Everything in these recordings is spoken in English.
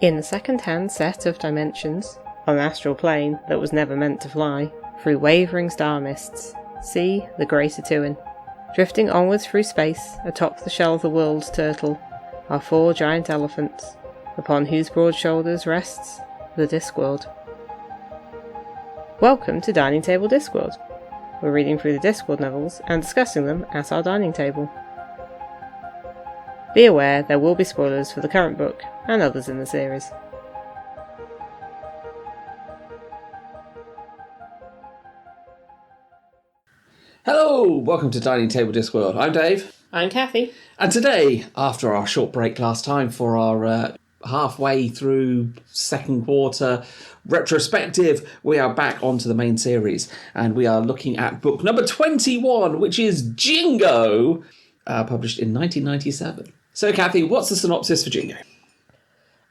In a second-hand set of dimensions, on an astral plane that was never meant to fly, through wavering star mists, see the Grey Satuin. Drifting onwards through space, atop the shell of the world's turtle, are 4 giant elephants, upon whose broad shoulders rests the Discworld. Welcome to Dining Table Discworld. We're reading through the Discworld novels and discussing them at our dining table. Be aware there will be spoilers for the current book and others in the series. Hello, welcome to Dining Table Discworld. I'm Dave. I'm Kathy. And today, after our short break last time for our halfway through second quarter retrospective, we are back onto the main series. And we are looking at book number 21, which is Jingo, published in 1997. So, Kathy, what's the synopsis for Jingo?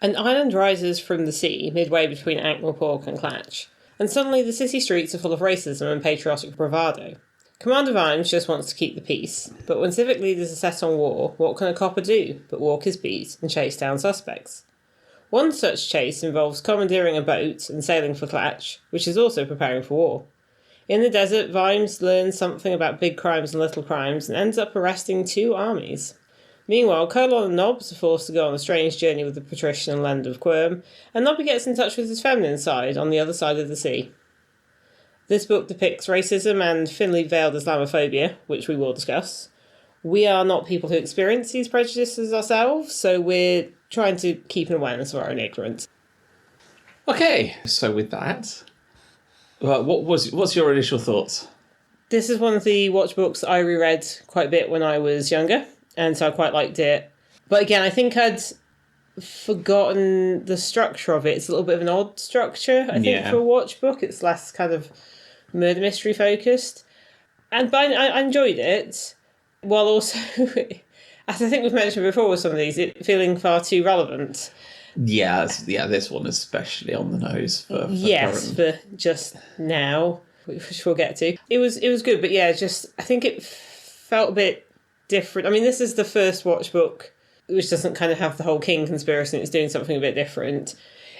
An island rises from the sea, midway between Ankh-Morpork and Clatch, and suddenly the city streets are full of racism and patriotic bravado. Commander Vimes just wants to keep the peace, but when civic leaders are set on war, what can a copper do but walk his beat and chase down suspects? One such chase involves commandeering a boat and sailing for Clatch, which is also preparing for war. In the desert, Vimes learns something about big crimes and little crimes and ends up arresting 2 armies. Meanwhile, Colon and Nobbs are forced to go on a strange journey with the patrician and Lend of Quirm, and Nobby gets in touch with his feminine side on the other side of the sea. This book depicts racism and thinly veiled Islamophobia, which we will discuss. We are not people who experience these prejudices ourselves, so we're trying to keep an awareness of our own ignorance. Okay, so with that, what's your initial thoughts? This is one of the watch books I reread quite a bit when I was younger, and so I quite liked it. But again, I think I'd forgotten the structure of it. It's a little bit of an odd structure, I think, for a watch book. It's less kind of murder mystery focused. But I enjoyed it, while also, as I think we've mentioned before with some of these, it feeling far too relevant. Yeah, this one especially on the nose for yes, current. for just now, which we'll get to. It was good, but yeah, just I think it felt a bit different. I mean, this is the first watch book which doesn't kind of have the whole King conspiracy. It's doing something a bit different.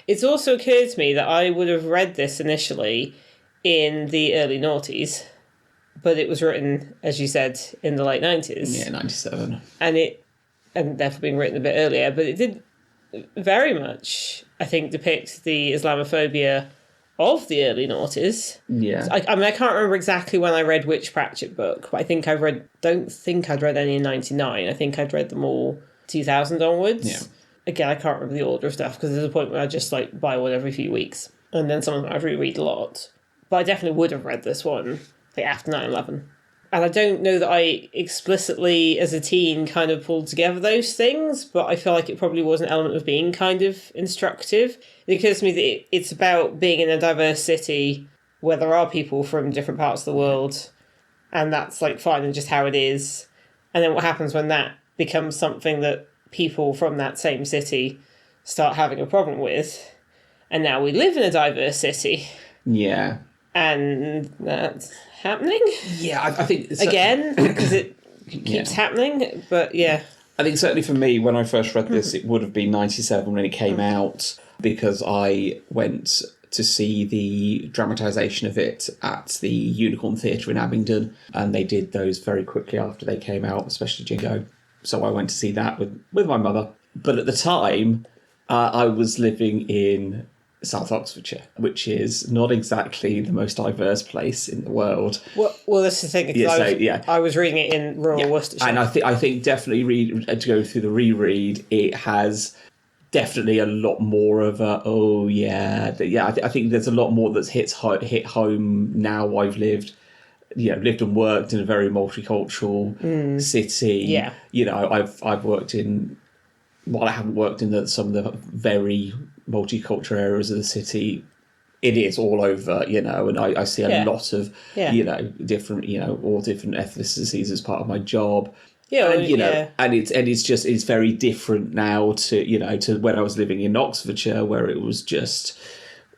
It's also occurred to me that I would have read this initially in the early noughties, but it was written, as you said, in the late 90s. Yeah, 97. And therefore being written a bit earlier, but it did very much, I think, depict the Islamophobia of the early noughties. Yeah. I mean, I can't remember exactly when I read which Pratchett book, but I think don't think I'd read any in 99. I think I'd read them all 2000 onwards. Yeah. Again, I can't remember the order of stuff because there's a point where I just buy one every few weeks. And then some of them I reread a lot. But I definitely would have read this one after 9/11. And I don't know that I explicitly, as a teen, kind of pulled together those things, but I feel like it probably was an element of being kind of instructive. It occurs to me that it's about being in a diverse city where there are people from different parts of the world, and that's fine and just how it is. And then what happens when that becomes something that people from that same city start having a problem with, and now we live in a diverse city. Yeah. And that's happening. Yeah, I think... Again, because it keeps happening, but yeah. I think certainly for me, when I first read this, it would have been 97 when it came out, because I went to see the dramatisation of it at the Unicorn Theatre in Abingdon, and they did those very quickly after they came out, especially Jingo. So I went to see that with my mother. But at the time, I was living in South Oxfordshire, which is not exactly the most diverse place in the world. Well, that's the thing. I was reading it in rural Worcestershire. And I think definitely to go through the reread, it has definitely a lot more of a, I think there's a lot more that's hit home now. I've lived and worked in a very multicultural city. Yeah. I've worked in, while I haven't worked in some of the very multicultural areas of the city, it is all over, and I see a lot of, different, all different ethnicities as part of my job. Yeah, and it's very different now to when I was living in Oxfordshire, where it was just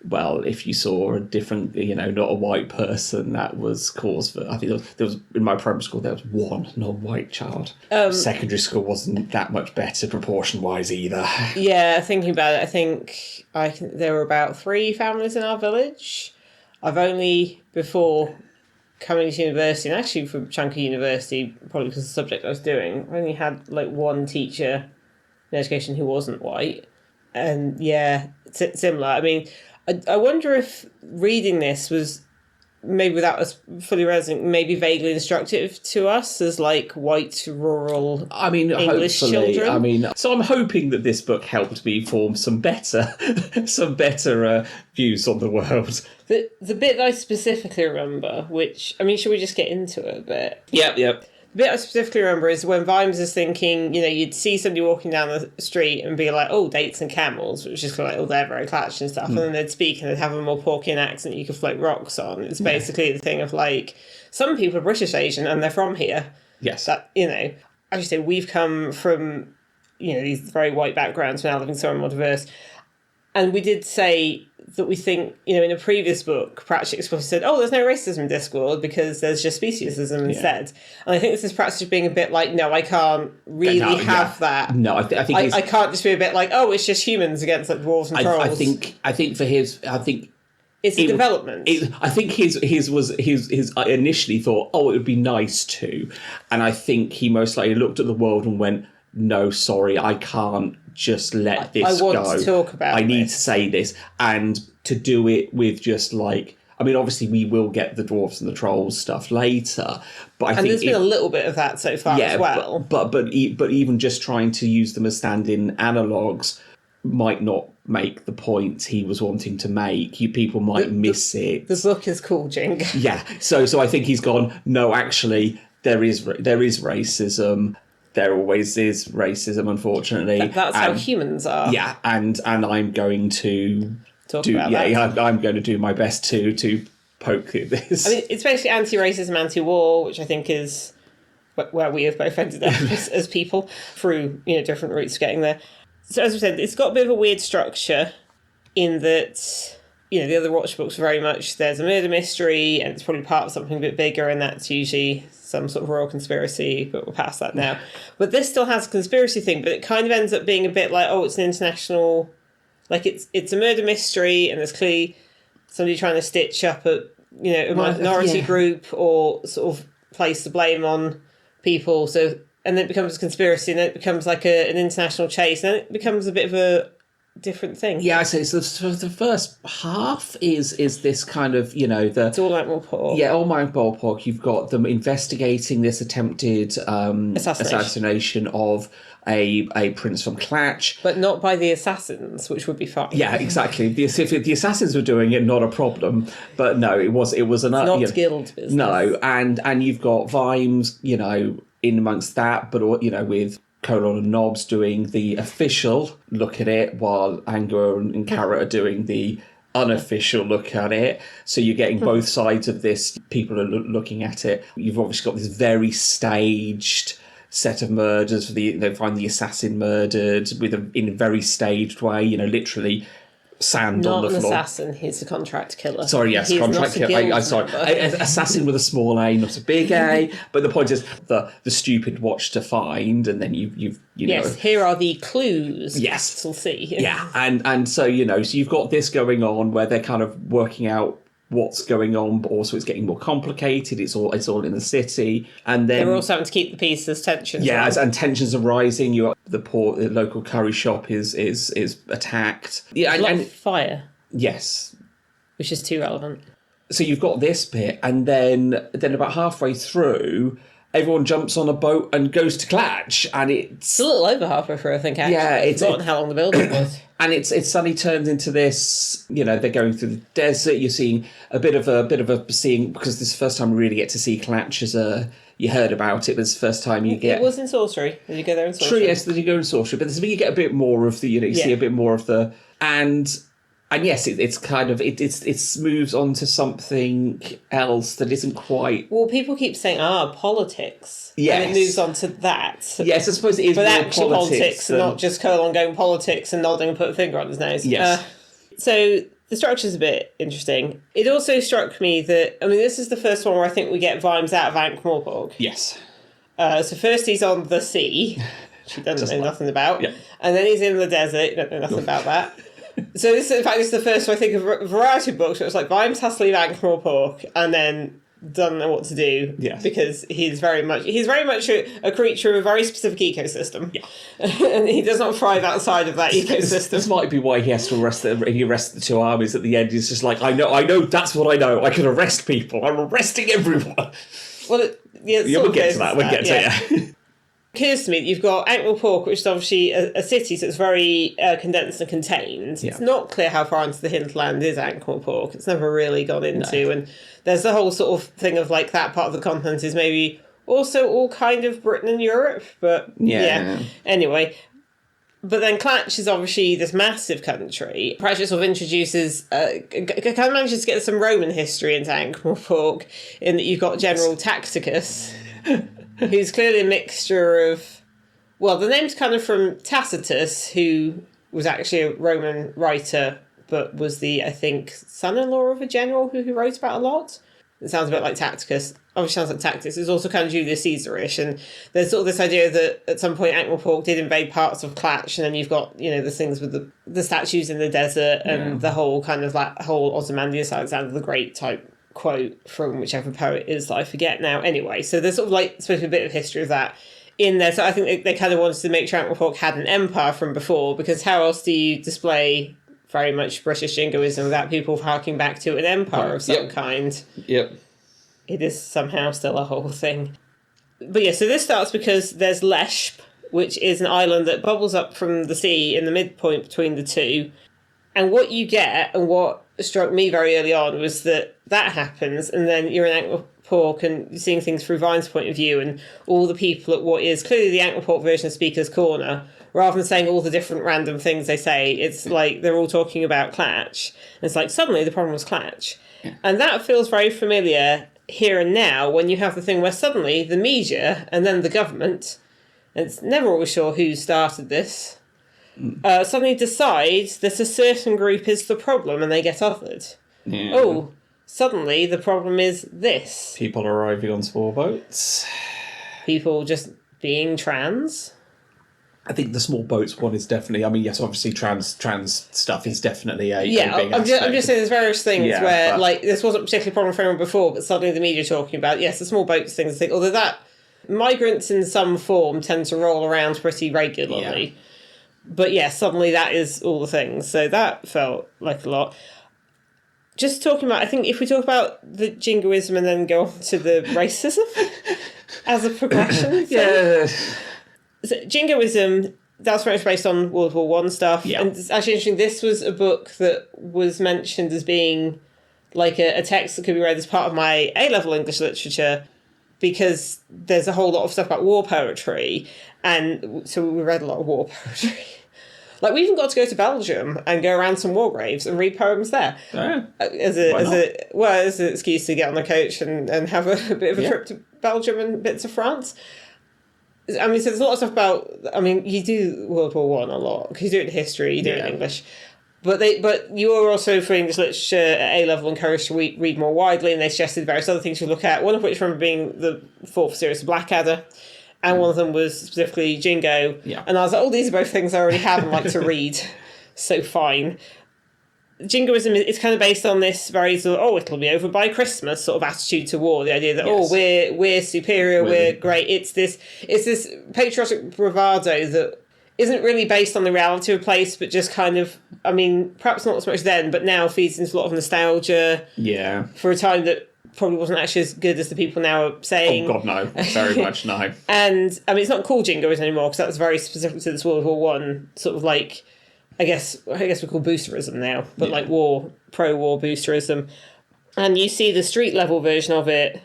well, if you saw a different, not a white person, that was cause for. I think there was in my primary school there was one non-white child. Secondary school wasn't that much better proportion-wise either. Yeah, thinking about it, I think there were about 3 families in our village. I've only, before coming to university, and actually from chunky university, probably because of the subject I was doing, I only had like one teacher in education who wasn't white. And yeah, similar. I mean, I wonder if reading this was maybe without us fully realizing, maybe vaguely instructive to us as like white rural English children. So I'm hoping that this book helped me form some better views on the world. The bit that I specifically remember, which, should we just get into it a bit? Yep. The bit I specifically remember is when Vimes is thinking, you'd see somebody walking down the street and be like, oh, dates and camels, which is kind of like, oh, they're very clutched and stuff. And then they'd speak and they'd have a Morporkian accent you could float rocks on. It's basically the thing of like, some people are British Asian and they're from here. Yes. That, as you say, we've come from, these very white backgrounds, we're now living somewhere more diverse. And we did say that we think, in a previous book, Pratchett explicitly said, oh, there's no racism in Discworld because there's just speciesism instead. And I think this is Pratchett being a bit like, no, I can't really have that. No, I think I can't just be a bit like, oh, it's just humans against like dwarves and trolls. I think for his, it's a development. I think his I initially thought, oh, it would be nice to. And I think he most likely looked at the world and went, no, sorry, I can't just let this go. I want to talk about I need to say this. And to do it with just like, obviously we will get the dwarves and the trolls stuff later, but I think there's been a little bit of that so far as well. But even just trying to use them as stand-in analogues might not make the point he was wanting to make. People might miss it. The book is cool, Jingo. Yeah. So I think he's gone, no, actually, there is racism. There always is racism, unfortunately. That's how humans are. Yeah, and I'm going to talk about that. I'm going to do my best to poke at this. It's basically anti-racism, anti-war, which I think is where we have both ended up as people through different routes of getting there. So as we said, it's got a bit of a weird structure in that the other Watch books very much there's a murder mystery and it's probably part of something a bit bigger, and that's usually some sort of royal conspiracy, but we're past that now. But this still has a conspiracy thing, but it kind of ends up being a bit like, oh, it's an international, like it's a murder mystery, and there's clearly somebody trying to stitch up a minority group or sort of place the blame on people. So and then it becomes a conspiracy, and then it becomes like an international chase, and then it becomes a bit of a different thing. Yeah, I say so. The first half is this kind of it's all like Morpork. Yeah, all my Morpork. You've got them investigating this attempted assassination of a prince from Clatch, but not by the assassins, which would be fine. Yeah, exactly. If the assassins were doing it, not a problem. But no, it was another not guild business. No, and you've got Vimes, in amongst that, but with Colon and Nobbs doing the official look at it, while Anger and Carrot are doing the unofficial look at it. So you're getting both sides of this. People are looking at it. You've obviously got this very staged set of murders. They find the assassin murdered in a very staged way. Literally sand on the floor. Not an assassin, he's a contract killer. Yes, he's contract killer. Sorry, assassin with a small A, not a big A. But the point is the stupid watch to find, and then you've yes, here are the clues. Yes, we'll see. Yeah, and so so you've got this going on where they're kind of working out what's going on, but also it's getting more complicated. It's all in the city, and then they're also having to keep the peace as tensions. Yeah, and tensions are rising. The local curry shop is attacked. Yeah, and fire. Yes, which is too relevant. So you've got this bit, and then about halfway through, everyone jumps on a boat and goes to Clatch, and it's a little over halfway through, I think. Actually, yeah, it's not how long the building was. And it suddenly turns into this, they're going through the desert. You're seeing a bit of a seeing, because this is the first time we really get to see Clatch as you heard about it, but it's the first time you get... It was in Sorcery. Did you go there in Sorcery? True, yes, did you go in Sorcery? But you get a bit more of the, you see a bit more of the... And yes, it's kind of... It moves on to something else that isn't quite... Well, people keep saying, politics. Yes. And it moves on to that. Yes, I suppose it is but more actual politics and not just Colon going politics and nodding and putting a finger on his nose. Yes. So The structure's a bit interesting. It also struck me that, I mean, this is the first one where I think we get Vimes out of Ankh-Morpork. Yes. So first he's on the sea, which he doesn't know nothing about. Yeah. And then he's in the desert, you don't know nothing about that. So this, in fact, is the first, I think, of a variety of books where it's like Vimes has to leave Ankh-Morpork and then doesn't know what to do. Yes. Because he's very much a creature of a very specific ecosystem. Yeah. And he does not thrive outside of that ecosystem. This might be why he has to arrest the two armies at the end. He's just like, I know, that's what I know. I can arrest people. I'm arresting everyone. Well, we'll get to that. We'll get to it. Occurs to me that you've got Ankh-Morpork, which is obviously a city, so it's very condensed and contained. Yeah. It's not clear how far into the hinterland is Ankh-Morpork. It's never really gone into, and there's the whole sort of thing of like that part of the continent is maybe also all kind of Britain and Europe, but yeah. Anyway. But then Clatch is obviously this massive country. Pratchett sort of introduces, kind of manages to get some Roman history into Ankh-Morpork, in that you've got General Tacitus, who's clearly a mixture of... Well, the name's kind of from Tacitus, who was actually a Roman writer, but was the, I think, son-in-law of a general who wrote about a lot. It sounds a bit like Tacticus. Obviously sounds like Tacitus. It's also kind of Julius Caesar-ish, and there's sort of this idea that at some point Ankh-Morpork did invade parts of Clatch, and then you've got, the things with the statues in the desert and the whole kind of that whole Ozymandias, Alexander the Great type quote from whichever poet it is that I forget now. Anyway, so there's sort of like supposed to be a bit of history of that in there. So I think they kind of wanted to make sure Ankh-Morpork had an empire from before, because how else do you display very much British jingoism without people harking back to an empire of some kind? Yep. It is somehow still a whole thing. But yeah, so this starts because there's Leshp, which is an island that bubbles up from the sea in the midpoint between the two. And what you get, and what struck me very early on, was that happens, and then you're in Ankh-Morpork and you're seeing things through Vimes' point of view, and all the people at what is clearly the Ankh-Morpork version of Speaker's Corner, rather than saying all the different random things they say, it's like they're all talking about Clatch. And it's like, suddenly the problem was Clatch. Yeah. And that feels very familiar here and now, when you have the thing where suddenly the media and then the government, and it's never always sure who started this, suddenly decides that a certain group is the problem and they get othered. Yeah. Oh, suddenly the problem is this. People arriving on small boats. People just being trans. I think the small boats one is definitely, I mean, yes, obviously trans stuff is definitely a big I'm just saying there's various things where, but... like, this wasn't particularly a problem for anyone before, but suddenly the media are talking about, yes, the small boats things, although that, migrants in some form tend to roll around pretty regularly. Yeah. But yeah, suddenly that is all the things. So that felt like a lot. Just talking about, I think if we talk about the jingoism and then go on to the racism as a progression. Yeah. So jingoism, that's very much based on World War I stuff. Yeah. And it's actually interesting, this was a book that was mentioned as being like a text that could be read as part of my A-level English literature, because there's a whole lot of stuff about war poetry. And so we read a lot of war poetry. Like, we even got to go to Belgium and go around some war graves and read poems there. Oh, as an excuse to get on the coach and have a bit of a trip to Belgium and bits of France. I mean, so there's a lot of stuff about... I mean, you do World War One a lot, because you do it in history, you do it in English. But you are also, for English literature at A-level, encouraged to read more widely, and they suggested various other things to look at, one of which I remember being the fourth series of Blackadder, and one of them was specifically Jingo. Yeah. And I was like, these are both things I already have and like to read, so fine. Jingoism is kind of based on this very sort of, it'll be over by Christmas sort of attitude to war. The idea that, we're superior, we're great. It's this patriotic bravado that isn't really based on the reality of a place, but just kind of, I mean, perhaps not as much then, but now feeds into a lot of nostalgia. Yeah. For a time that probably wasn't actually as good as the people now are saying. Oh, God, no. Very much no. And, I mean, it's not called jingoism anymore, because that was very specific to this World War One sort of like... I guess we call boosterism now, but like pro-war boosterism. And you see the street level version of it,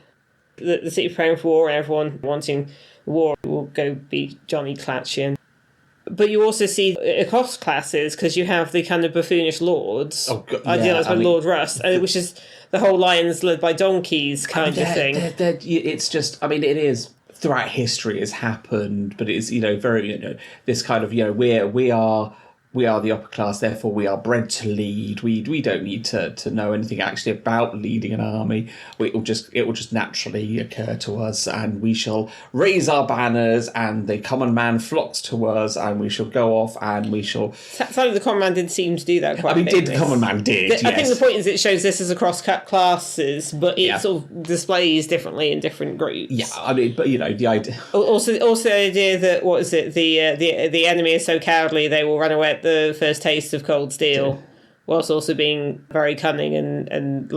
the city preparing for war and everyone wanting war will go be Johnny Clatchian. But you also see across classes, because you have the kind of buffoonish lords, idealised by Lord Rust, which is the whole lions led by donkeys kind of thing. It's just, I mean, it is... Throughout history has happened, but it's, very, this kind of, we are the upper class, therefore we are bred to lead. We don't need to know anything actually about leading an army. It will just naturally occur to us, and we shall raise our banners, and the common man flocks to us, and we shall go off, and we shall. Sadly, the common man did seem to do that quite. I mean, the common man did. I think the point is it shows this as across classes, but it sort of displays differently in different groups. Yeah, I mean, but the idea. Also the idea that the enemy is so cowardly they will run away at the first taste of cold steel, whilst also being very cunning and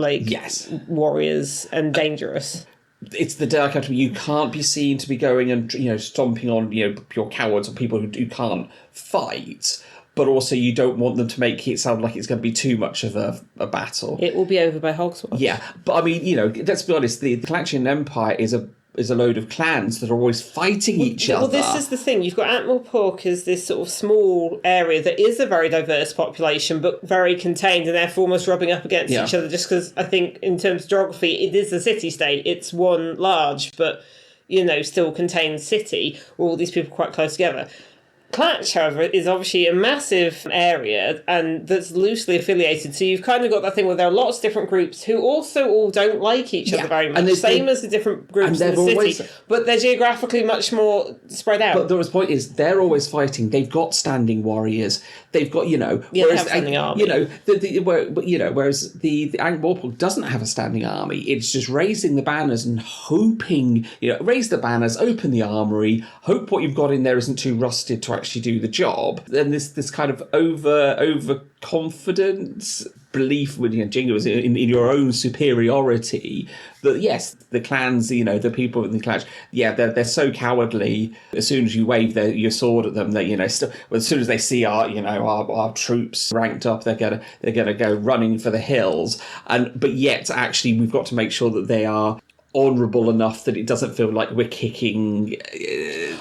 warriors and dangerous. It's the dark academy. You can't be seen to be going and stomping on pure cowards or people who can't fight. But also, you don't want them to make it sound like it's going to be too much of a battle. It will be over by Hogswatch. Yeah, but I mean, let's be honest. The Calachian Empire is a load of clans that are always fighting each other. Well, this is the thing. You've got Ankh-Morpork as this sort of small area that is a very diverse population, but very contained, and therefore almost rubbing up against each other. Just because I think, in terms of geography, it is a city-state. It's one large, but still contained city where all these people are quite close together. Clatch, however, is obviously a massive area and that's loosely affiliated. So you've kind of got that thing where there are lots of different groups who also all don't like each other very much. And same as the different groups in the city. But they're geographically much more spread out. But the point is, they're always fighting. They've got standing warriors. They've got, whereas they have a standing army. Whereas the Ankh-Morpork doesn't have a standing army. It's just raising the banners and hoping, raise the banners, open the armory, hope what you've got in there isn't too rusted to actually do the job. Then this kind of overconfidence belief with Jingoism in your own superiority. That yes, the clans, the people in the clash, they're so cowardly. As soon as you wave your sword at them, that as soon as they see our troops ranked up, they're gonna go running for the hills. But yet, actually, we've got to make sure that they are honourable enough that it doesn't feel like we're kicking.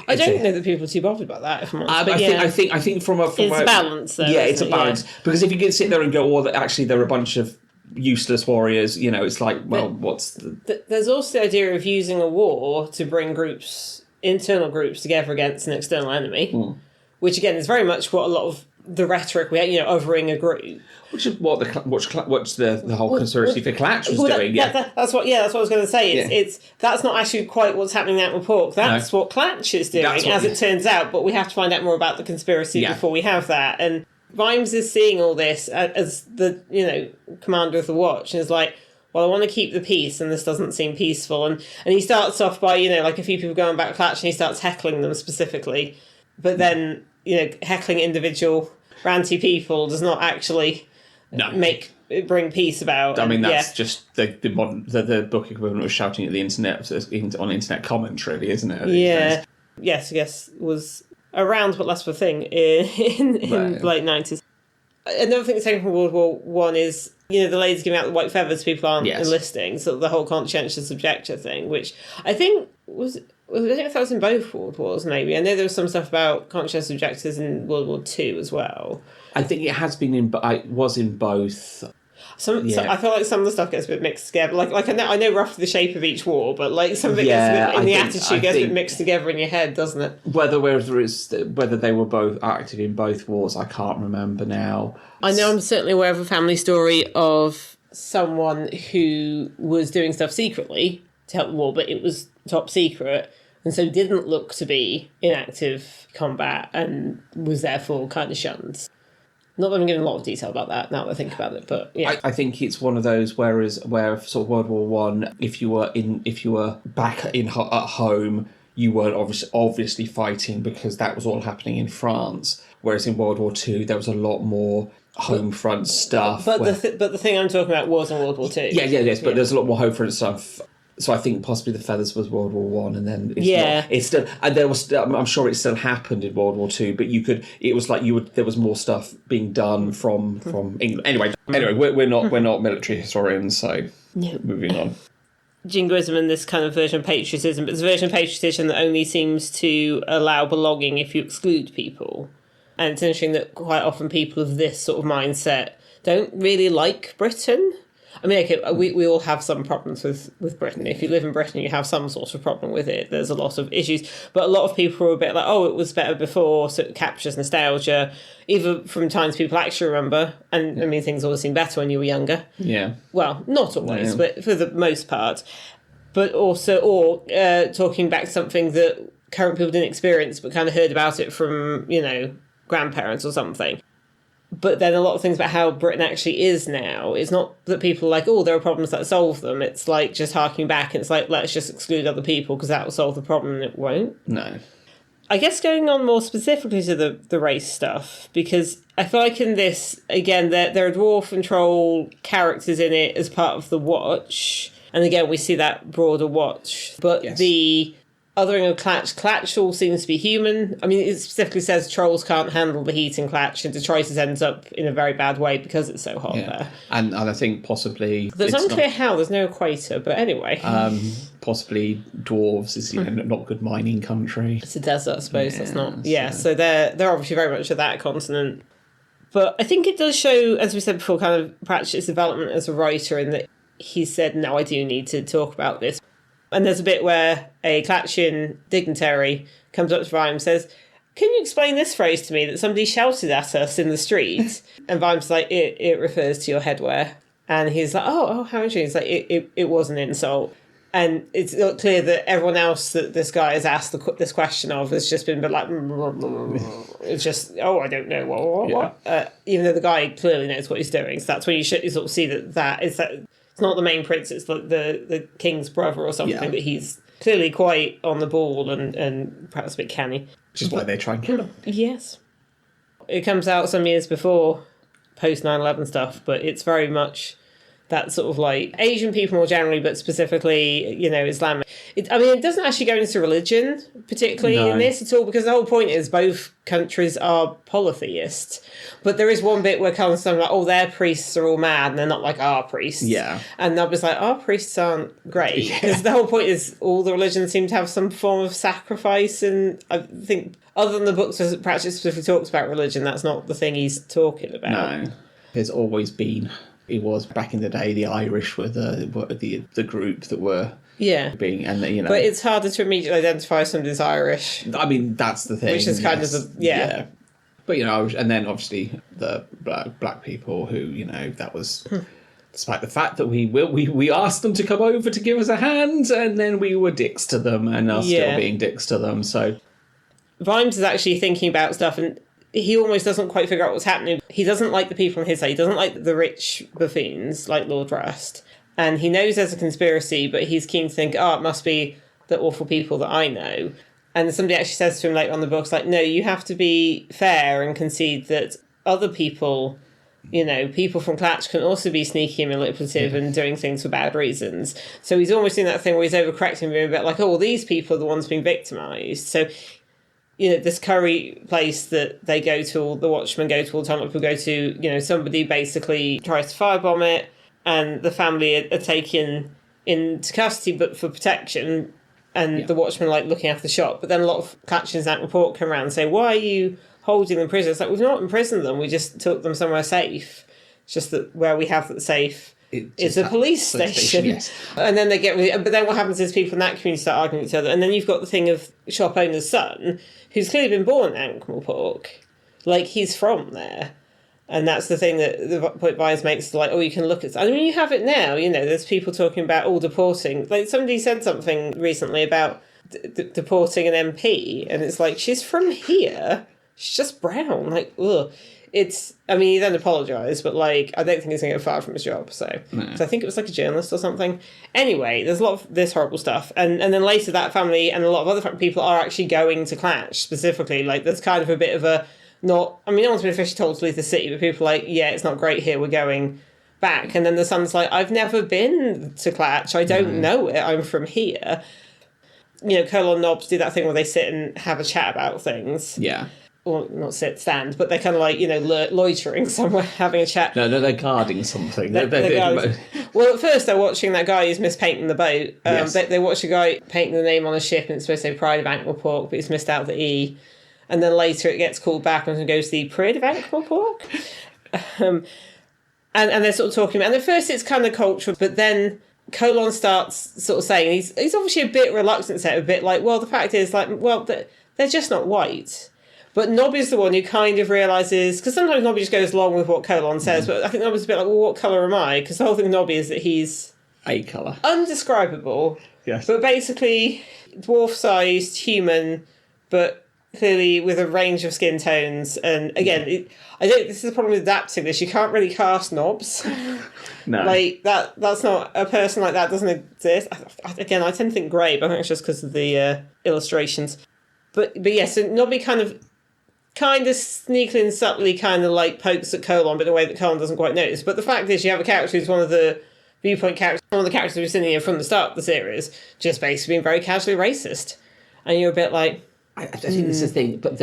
I don't know that people are too bothered about that. If I'm honest, I think from it's a balance. Though, it's a balance because if you can sit there and go, actually they're a bunch of useless warriors. It's like, well, what's the? There's also the idea of using a war to bring internal groups together against an external enemy, which again is very much what a lot of the rhetoric we had, othering a group. Which is what the whole conspiracy for Clatch was doing. That's what I was going to say. It's that's not actually quite what's happening in Ankh-Morpork. That's what Clatch is doing, as it turns out. But we have to find out more about the conspiracy before we have that. And Vimes is seeing all this as the commander of the watch, and is like, well, I want to keep the peace, and this doesn't seem peaceful. And he starts off by like a few people going back to Clatch, and he starts heckling them specifically, but then heckling individual ranty people does not actually bring peace about. I mean, that's just the book equivalent of shouting at the internet on internet comments, really, isn't it? Yeah. Yes, I guess was around, but less of a thing in late 90s. Another thing that's taken from World War One is the ladies giving out the white feathers, people aren't enlisting, so the whole conscientious objector thing, which I think I don't know if that was in both World Wars, maybe. I know there was some stuff about conscientious objectors in World War Two as well. I think it has been was in both. So I feel like some of the stuff gets a bit mixed together. Like I know roughly the shape of each war, but like some of it gets a bit, attitude gets a bit mixed together in your head, doesn't it? Whether they were both active in both wars, I can't remember now. I know I'm certainly aware of a family story of someone who was doing stuff secretly to help the war, but it was top secret, and so didn't look to be in active combat and was therefore kind of shunned. Not that I'm giving a lot of detail about that now that I think about it, but yeah. I think it's one of those where sort of World War One, if you were back at home, you weren't obviously fighting because that was all happening in France. Whereas in World War Two, there was a lot more home front stuff. But the thing I'm talking about was in World War Two. But there's a lot more home front stuff. So I think possibly the feathers was World War One, and then it's still, and there was. I'm sure it still happened in World War Two, but it was like there was more stuff being done from England. Anyway, we're not military historians, so moving on. Jingoism and this kind of version of patriotism, but it's a version of patriotism that only seems to allow belonging if you exclude people. And it's interesting that quite often people of this sort of mindset don't really like Britain. I mean, okay, we all have some problems with Britain. If you live in Britain, you have some sort of problem with it. There's a lot of issues. But a lot of people are a bit like, oh, it was better before, so it captures nostalgia, either from times people actually remember. And, I mean, things always seem better when you were younger. Yeah. Well, not always, Yeah. but for the most part. But also, or talking back to something that current people didn't experience, but kind of heard about it from, grandparents or something. But then a lot of things about how Britain actually is now, it's not that people are like, oh, there are problems that solve them. It's like just harking back and it's like, let's just exclude other people because that will solve the problem, and it won't. No. I guess going on more specifically to the race stuff, because I feel like in this, again, there are dwarf and troll characters in it as part of the Watch. And again, we see that broader Watch. But Yes. the othering of Clatch all seems to be human. I mean, it specifically says trolls can't handle the heat in Clatch, and Detritus ends up in a very bad way because it's so hot there. And I think possibly... There's unclear how, there's no equator, but anyway. Possibly dwarves is, not a good mining country. It's a desert, I suppose. That's not... Yeah, so- so they're obviously very much of that continent. But I think it does show, as we said before, kind of Pratchett's development as a writer, in that he said, no, I do need to talk about this. And there's a bit where a Clatchian dignitary comes up to Vimes and says, can you explain this phrase to me that somebody shouted at us in the street? And Vimes is like, it refers to your headwear. And he's like, oh, how interesting. He's like, it was an insult. And it's not clear that everyone else that this guy has asked this question of has just been a bit like, it's just, oh, I don't know, what? Even though the guy clearly knows what he's doing. So that's when you should sort of see that it's not the main prince, it's like the king's brother or something, but he's clearly quite on the ball and perhaps a bit canny. Which is why they try and kill him. Yes. It comes out some years before post 9/11 stuff, but it's very much that sort of like Asian people more generally, but specifically, Islamic. It doesn't actually go into religion particularly in this at all, because the whole point is both countries are polytheists. But there is one bit where comes something like, oh, their priests are all mad, and they're not like our priests. Yeah. And Nobby's like, our priests aren't great. Because the whole point is all the religions seem to have some form of sacrifice, and I think other than the books where Pratchett specifically talks about religion, that's not the thing he's talking about. No. There's always been... It was back in the day. The Irish were the group that were being, and But it's harder to immediately identify somebody as Irish. I mean, that's the thing, which is kind of But and then obviously the black people who that was. Despite the fact that we asked them to come over to give us a hand, and then we were dicks to them, and are still being dicks to them. So Vimes is actually thinking about stuff, and he almost doesn't quite figure out what's happening. He doesn't like the people on his side. He doesn't like the rich buffoons like Lord Rust. And he knows there's a conspiracy, but he's keen to think, it must be the awful people that I know. And somebody actually says to him later on the books, like, no, you have to be fair and concede that other people, people from Clatch can also be sneaky and manipulative and doing things for bad reasons. So he's almost doing that thing where he's overcorrecting, being a bit like, well, these people are the ones being victimised. So... this curry place that they go to, all the Watchmen go to, all the time, people go to, somebody basically tries to firebomb it, and the family are taken into custody, but for protection, and the Watchmen looking after the shop. But then a lot of Clatchians and Ankh-Morpork come around and say, why are you holding them in prison? It's like, we've not imprisoned them, we just took them somewhere safe. It's just that where we have that safe... It's a police station. Yes. And then they get... But then what happens is people in that community start arguing with each other. And then you've got the thing of shop owner's son, who's clearly been born in Ankh-Morpork. He's from there. And that's the thing that the point Vimes makes, you can look at... I mean, you have it now, there's people talking about deporting. Somebody said something recently about deporting an MP, and it's like, she's from here. She's just brown. Ugh. It's, he then apologised, but I don't think he's going to get fired from his job. So I think it was a journalist or something. Anyway, there's a lot of this horrible stuff. And then later that family and a lot of other people are actually going to Clatch specifically. There's kind of a bit of a no one's been officially told to leave the city, but people are like, yeah, it's not great here, we're going back. And then the son's like, I've never been to Clatch, I don't know it, I'm from here. Curl and Nobs do that thing where they sit and have a chat about things. Yeah. Well, not stand, but they're kind of loitering somewhere, having a chat. No, they're guarding something. Well, at first they're watching that guy who's mispainting the boat. They watch a guy painting the name on a ship, and it's supposed to say Pride of Ankh-Morpork, but he's missed out the E. And then later it gets called back and goes the Pride of Ankh-Morpork. And they're sort of talking about, and at first it's kind of cultural, but then Colon starts sort of saying, he's obviously a bit reluctant to say it, a bit like, well, the fact is, like, well, they're just not white. But Nobby's the one who kind of realises, because sometimes Nobby just goes along with what Colon says, but I think Nobby's a bit like, well, what colour am I? Because the whole thing with Nobby is that he's a colour. Undescribable. Yes. But basically dwarf-sized human, but clearly with a range of skin tones. And again, this is the problem with adapting this. You can't really cast knobs. No. Like, that's not, a person like that doesn't exist. Again, I tend to think grey, but I think it's just because of the illustrations. But yes, so Nobby kind of sneakily and subtly kind of like pokes at Colon, but in a way that Colon doesn't quite notice. But the fact is, you have a character who's one of the viewpoint characters, one of the characters who's sitting here from the start of the series, just basically being very casually racist. And you're a bit like... I think this is the thing, but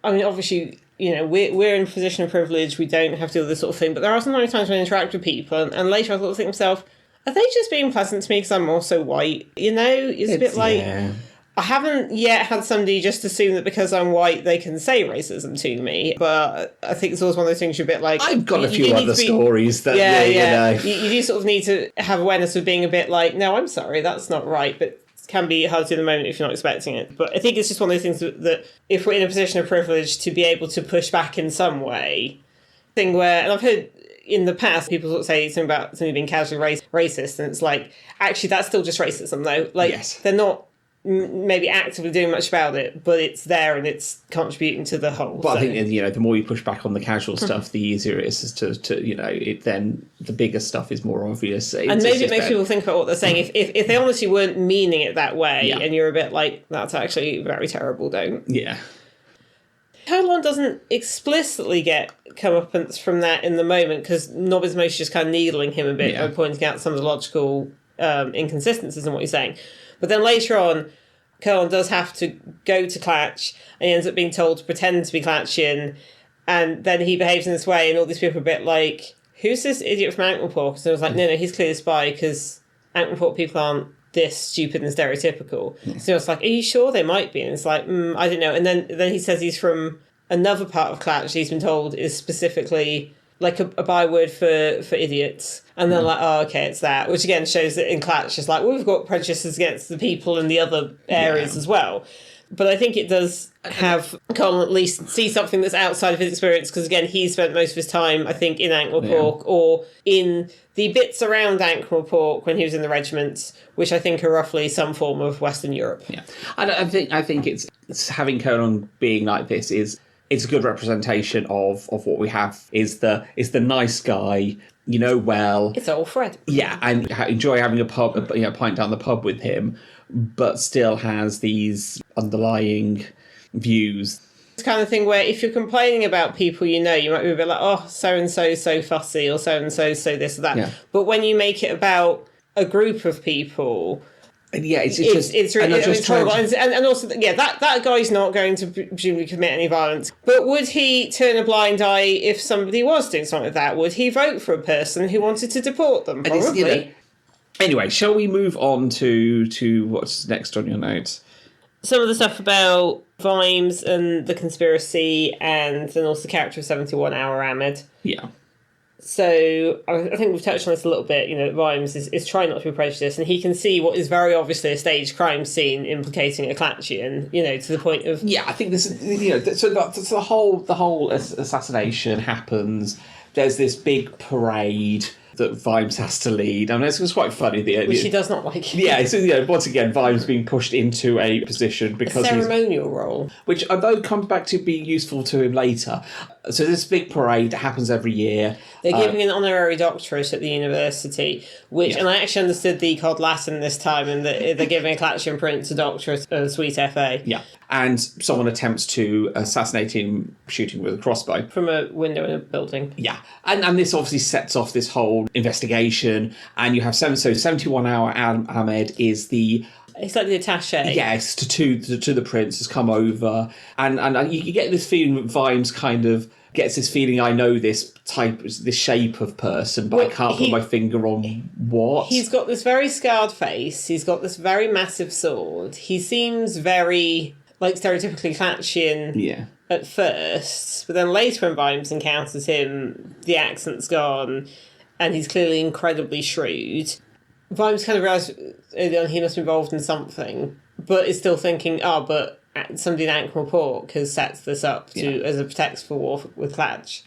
I mean, obviously, you know, we're in a position of privilege, we don't have to do this sort of thing, but there are sometimes times when I interact with people, and later I thought to myself, are they just being pleasant to me because I'm also white? You know, it's a bit like... Yeah. I haven't yet had somebody just assume that because I'm white they can say racism to me, but I think it's always one of those things you're a bit like... I've got a few other stories that... Yeah. You know. You do sort of need to have awareness of being a bit like, no, I'm sorry, that's not right, but it can be hard to in the moment if you're not expecting it. But I think it's just one of those things that if we're in a position of privilege to be able to push back in some way, thing where... And I've heard... In the past, people sort of say something about somebody being casually racist, and it's like, actually, that's still just racism, though. Like, yes. They're not maybe actively doing much about it, but it's there and it's contributing to the whole. But I think, you know, the more you push back on the casual stuff, the easier it is to you know, it then the bigger stuff is more obvious. And maybe it makes people think about what they're saying. If they honestly weren't meaning it that way, and you're a bit like, that's actually very terrible, don't. Yeah. Colon doesn't explicitly get comeuppance from that in the moment, because Nobby's mostly just kind of needling him a bit by pointing out some of the logical inconsistencies in what he's saying. But then later on, Colon does have to go to Clatch, and he ends up being told to pretend to be Clatchian, and then he behaves in this way, and all these people are a bit like, who's this idiot from Ankh-Morpork? So I was like, no, he's clearly a spy, because Ankh-Morpork people aren't this stupid and stereotypical. So I was like, are you sure they might be? And it's like, I don't know. And then he says he's from another part of Clatch he's been told is specifically like a byword for idiots. And they're like, oh, okay, it's that. Which again shows that in Clatch, it's like, well, we've got prejudices against the people in the other areas as well. But I think it does have Colin at least see something that's outside of his experience, because again, he spent most of his time, I think, in Ankh-Morpork or in the bits around Ankh-Morpork when he was in the regiments, which I think are roughly some form of Western Europe. Yeah, I think it's having Colin being like this it's a good representation of what we have. Is the nice guy, you know, well, it's old Fred. Yeah, and enjoy having a pint down the pub with him, but still has these underlying views. It's kind of thing where if you're complaining about people, you know, you might be a bit like, oh, so-and-so so fussy, or so-and-so so this or that. Yeah. But when you make it about a group of people... Yeah, it's really horrible. And also, that guy's not going to presumably commit any violence. But would he turn a blind eye if somebody was doing something like that? Would he vote for a person who wanted to deport them? Probably. You know, anyway, shall we move on to what's next on your notes? Some of the stuff about Vimes and the conspiracy, and then also the character of 71 Hour Ahmed. Yeah. So I think we've touched on this a little bit. You know, Vimes is trying not to be prejudiced, and he can see what is very obviously a staged crime scene implicating a Clatchian. You know, to the point of I think this is, you know, so the whole assassination happens. There's this big parade that Vimes has to lead. I mean, it's quite funny. Which he does not like. Yeah, so, you know, once again, Vimes being pushed into a position because a ceremonial role. Which, although comes back to be useful to him later. So this big parade that happens every year. They're giving an honorary doctorate at the university, which, and I actually understood the Cod Latin this time, and that they're giving a Clatchian prince a doctorate, a sweet FA. Yeah. And someone attempts to assassinate him, shooting with a crossbow. From a window in a building. Yeah. And this obviously sets off this whole investigation, and you have 71 Hour Ahmed is the... It's like the attaché. Yes, to the prince has come over, and you get this feeling that Vimes kind of gets this feeling, I know this shape of person, but I can't put my finger on what. He's got this very scarred face. He's got this very massive sword. He seems very, like, stereotypically Clatchian. Yeah. at first, but then later when Vimes encounters him, the accent's gone, and he's clearly incredibly shrewd. Vimes kind of realises early on he must be involved in something, but is still thinking, but somebody in Ankh-Morpork has set this up as a pretext for war with Clatch.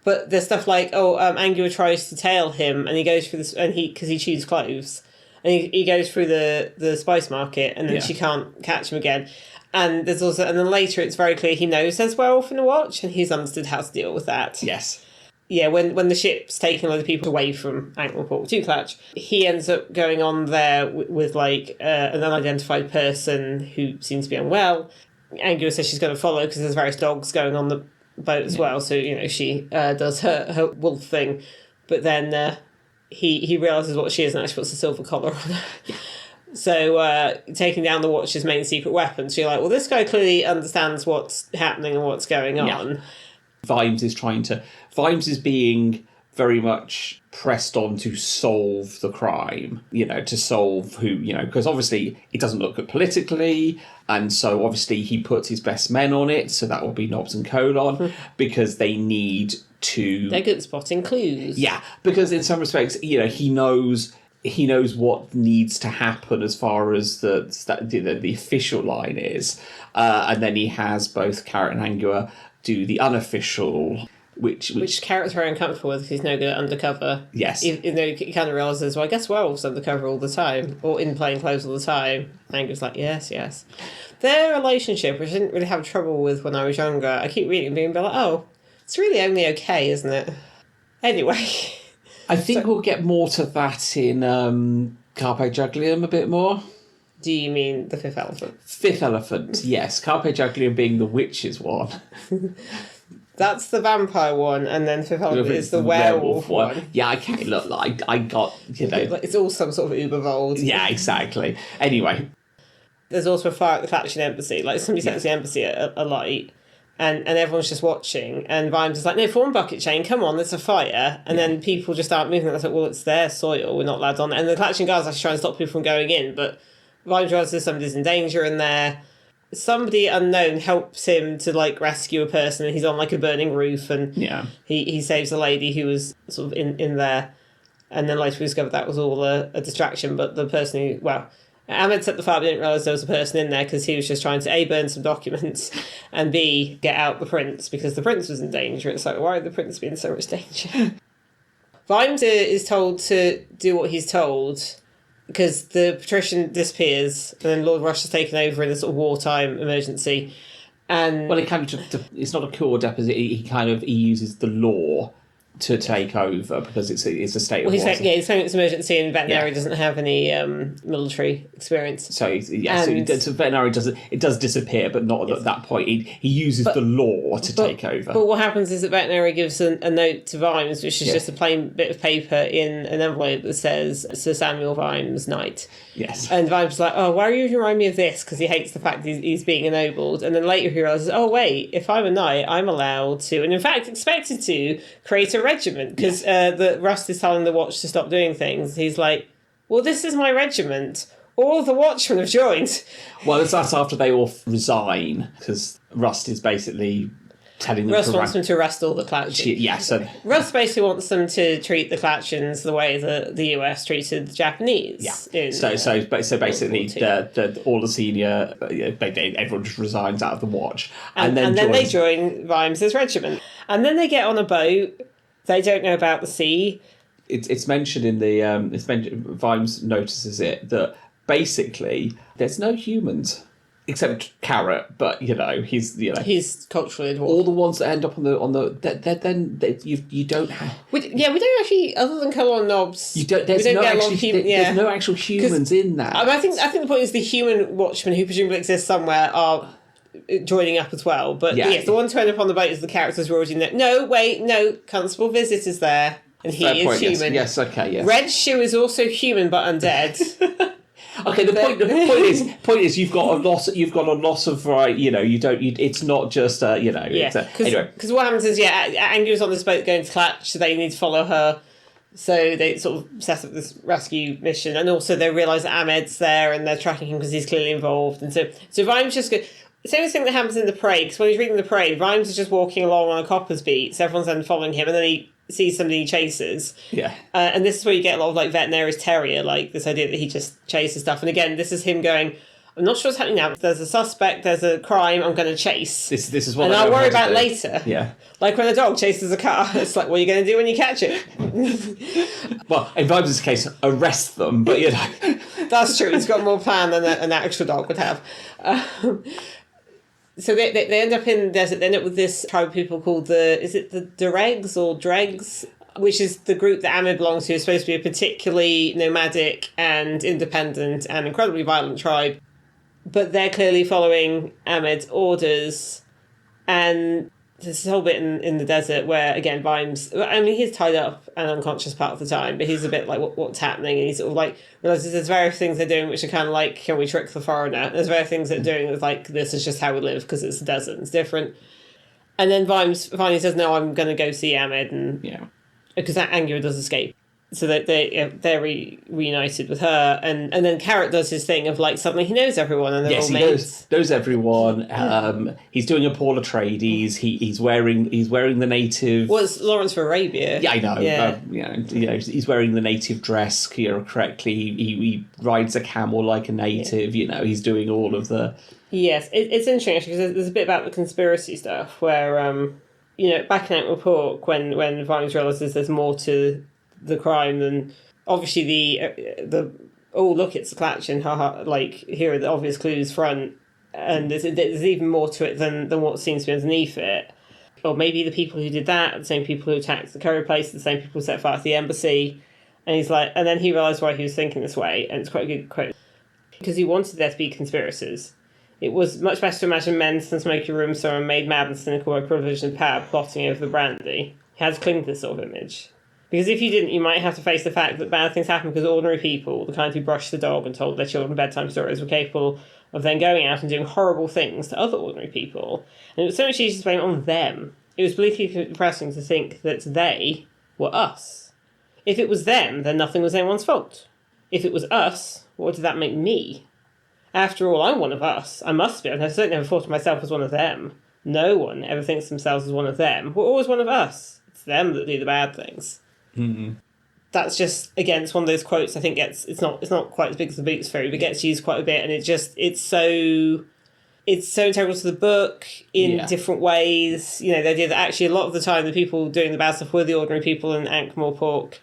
But there's stuff like, Angua tries to tail him, and he goes through this, and because he chews cloves, and he goes through the spice market, and then she can't catch him again. And there's also, and then later it's very clear he knows there's werewolf in the watch, and he's understood how to deal with that. Yes. Yeah, when the ship's taking a lot of people away from Ankh-Morpork to Clatch, he ends up going on there with an unidentified person who seems to be unwell. Angua says she's going to follow because there's various dogs going on the boat as well, so she does her wolf thing, but then he realises what she is and actually puts a silver collar on her. So taking down the Watch's main secret weapon, so you're like, well, this guy clearly understands what's happening and what's going on. Vimes is being very much pressed on to solve the crime, to solve who, because obviously it doesn't look good politically, and so obviously he puts his best men on it, so that will be Nobbs and Colon, because they need to... They're good at spotting clues. Yeah, because in some respects, he knows what needs to happen as far as the official line is, and then he has both Carrot and Angua do the unofficial, which Carrot's very uncomfortable with because he's no good at undercover. Yes. Even though he kind of realises, well, I guess werewolves undercover all the time, or in plain clothes all the time. Angua's like, yes. Their relationship, which I didn't really have trouble with when I was younger, I keep reading and being like, it's really only okay, isn't it? Anyway. I think we'll get more to that in Carpe Juglium a bit more. Do you mean the fifth elephant? Fifth elephant, yes. Carpe Juglium being the witch's one. That's the vampire one, and then fifth elephant is the werewolf one. Yeah, okay, look, I got, It's all some sort of uber-vold. Yeah, exactly. Anyway. There's also a fire at the Clatchin embassy. Like, somebody sets the embassy at a light, and everyone's just watching, and Vimes is like, no, form bucket chain, come on, there's a fire. And then people just aren't moving. It's like, well, it's their soil, we're not allowed on it. And the Clatchin guards actually try and stop people from going in, but Vimes realises somebody's in danger in there. Somebody unknown helps him to, rescue a person, and he's on, a burning roof, and he saves a lady who was sort of in there. And then later we discovered that was all a distraction, but the person who, Ahmed set the fire, but didn't realise there was a person in there because he was just trying to A, burn some documents, and B, get out the prince because the prince was in danger. It's like, why would the prince be in so much danger? Vimes is told to do what he's told because the patrician disappears and then Lord Rush is taken over in a sort of wartime emergency. And it kind of it's not a court deposit. He uses the law to take over because it's a state of war. He's saying it's emergency, and veterinary doesn't have any military experience. So veterinary does disappear, but not at that point. He uses the law to take over. But what happens is that veterinary gives a note to Vimes, which is just a plain bit of paper in an envelope that says Sir Samuel Vimes, Knight. Yes. And Vimes is like, why are you reminding me of this? Because he hates the fact he's being ennobled. And then later he realises, wait, if I'm a knight, I'm allowed to, and in fact expected to, create a regiment, because the Rust is telling the Watch to stop doing things. He's like, well, this is my regiment. All the Watchmen have joined. Well, that's after they all resign, because Rust is basically telling them Rust wants them to arrest all the Clatchins. Yes. Rust basically wants them to treat the Clatchins the way that the US treated the Japanese. Yeah. So basically, all the senior, everyone just resigns out of the Watch, and then they join Vimes' regiment, and then they get on a boat. They don't know about the sea. It's mentioned in the Vimes notices it that basically there's no humans except Carrot, but he's culturally dwarf. All the ones that end up on the you don't have. We don't actually, other than Colon Knobs. There's no actual humans in that. I think the point is the human watchmen who presumably exist somewhere are joining up as well. But yes, the ones who end up on the boat is the characters we're already know. No, Constable Visit is there, and he is human. Yes, okay, yes. Red Shoe is also human but undead. Okay, the point is you've got a loss of it's not just anyway. Because what happens is Angua's on this boat going to Clatch, so they need to follow her. So they sort of set up this rescue mission, and also they realise that Ahmed's there and they're tracking him because he's clearly involved. And so Vimes just Same thing that happens in the parade, because when he's reading the parade, Vimes is just walking along on a copper's beat, so everyone's then following him, and then he sees somebody he chases. Yeah. And this is where you get a lot of, like, Veterinary's Terrier, like, this idea that he just chases stuff. And again, this is him going, I'm not sure what's happening now. There's a suspect, there's a crime, I'm going to chase. This is what and I'll worry about it later. Yeah. Like when a dog chases a car, it's like, what are you going to do when you catch it? Well, in Vimes' case, arrest them, but you know. That's true, he's got more plan than an actual dog would have. So they end up in the desert. They end up with this tribe of people called is it the Dregs or Dregs? Which is the group that Ahmed belongs to, is supposed to be a particularly nomadic and independent and incredibly violent tribe. But they're clearly following Ahmed's orders. And there's this whole bit in the desert where, again, Vimes, I mean, he's tied up and unconscious part of the time, but he's a bit like, what's happening? And he sort of like realises there's various things they're doing which are kind of like, can we trick the foreigner? There's various things they're doing that's like, this is just how we live because it's the desert, it's different. And then Vimes finally says, no, I'm going to go see Ahmed, and because that Angua does escape. So that they're reunited with her, and then Carrot does his thing of like suddenly he knows everyone and they're all mates. Knows everyone. He's doing a Paul Atreides. He's wearing the native. Well, it's Lawrence of Arabia. Yeah, I know. Yeah. He's wearing the native dress correctly. He rides a camel like a native. Yeah. He's doing all of the. Yes, it's interesting actually because there's a bit about the conspiracy stuff where back in Ankh-Morpork when Vimes realises there's more to the crime than obviously the oh look, it's the Clatchin, haha, like here are the obvious clues front, and there's even more to it than what seems to be underneath it. Or maybe the people who did that, the same people who attacked the curry place, the same people who set fire to the embassy. And he's like, and then he realised why he was thinking this way, and it's quite a good quote, because he wanted there to be conspirators. It was much better to imagine men in smoky rooms, someone made mad and cynical by privilege and power, plotting over the brandy. He had to cling to this sort of image. Because if you didn't, you might have to face the fact that bad things happen because ordinary people, the kind who brushed the dog and told their children bedtime stories, were capable of then going out and doing horrible things to other ordinary people. And it was so much easier to blame on them. It was bleakly depressing to think that they were us. If it was them, then nothing was anyone's fault. If it was us, what did that make me? After all, I'm one of us. I must be. I certainly never thought of myself as one of them. No one ever thinks themselves as one of them. We're always one of us. It's them that do the bad things. Mm-hmm. That's just, again, it's one of those quotes I think it's not quite as big as the Boots Fairy, but gets used quite a bit, and it's so integral to the book in different ways. The idea that actually a lot of the time the people doing the bad stuff were the ordinary people in Ankh-Morpork.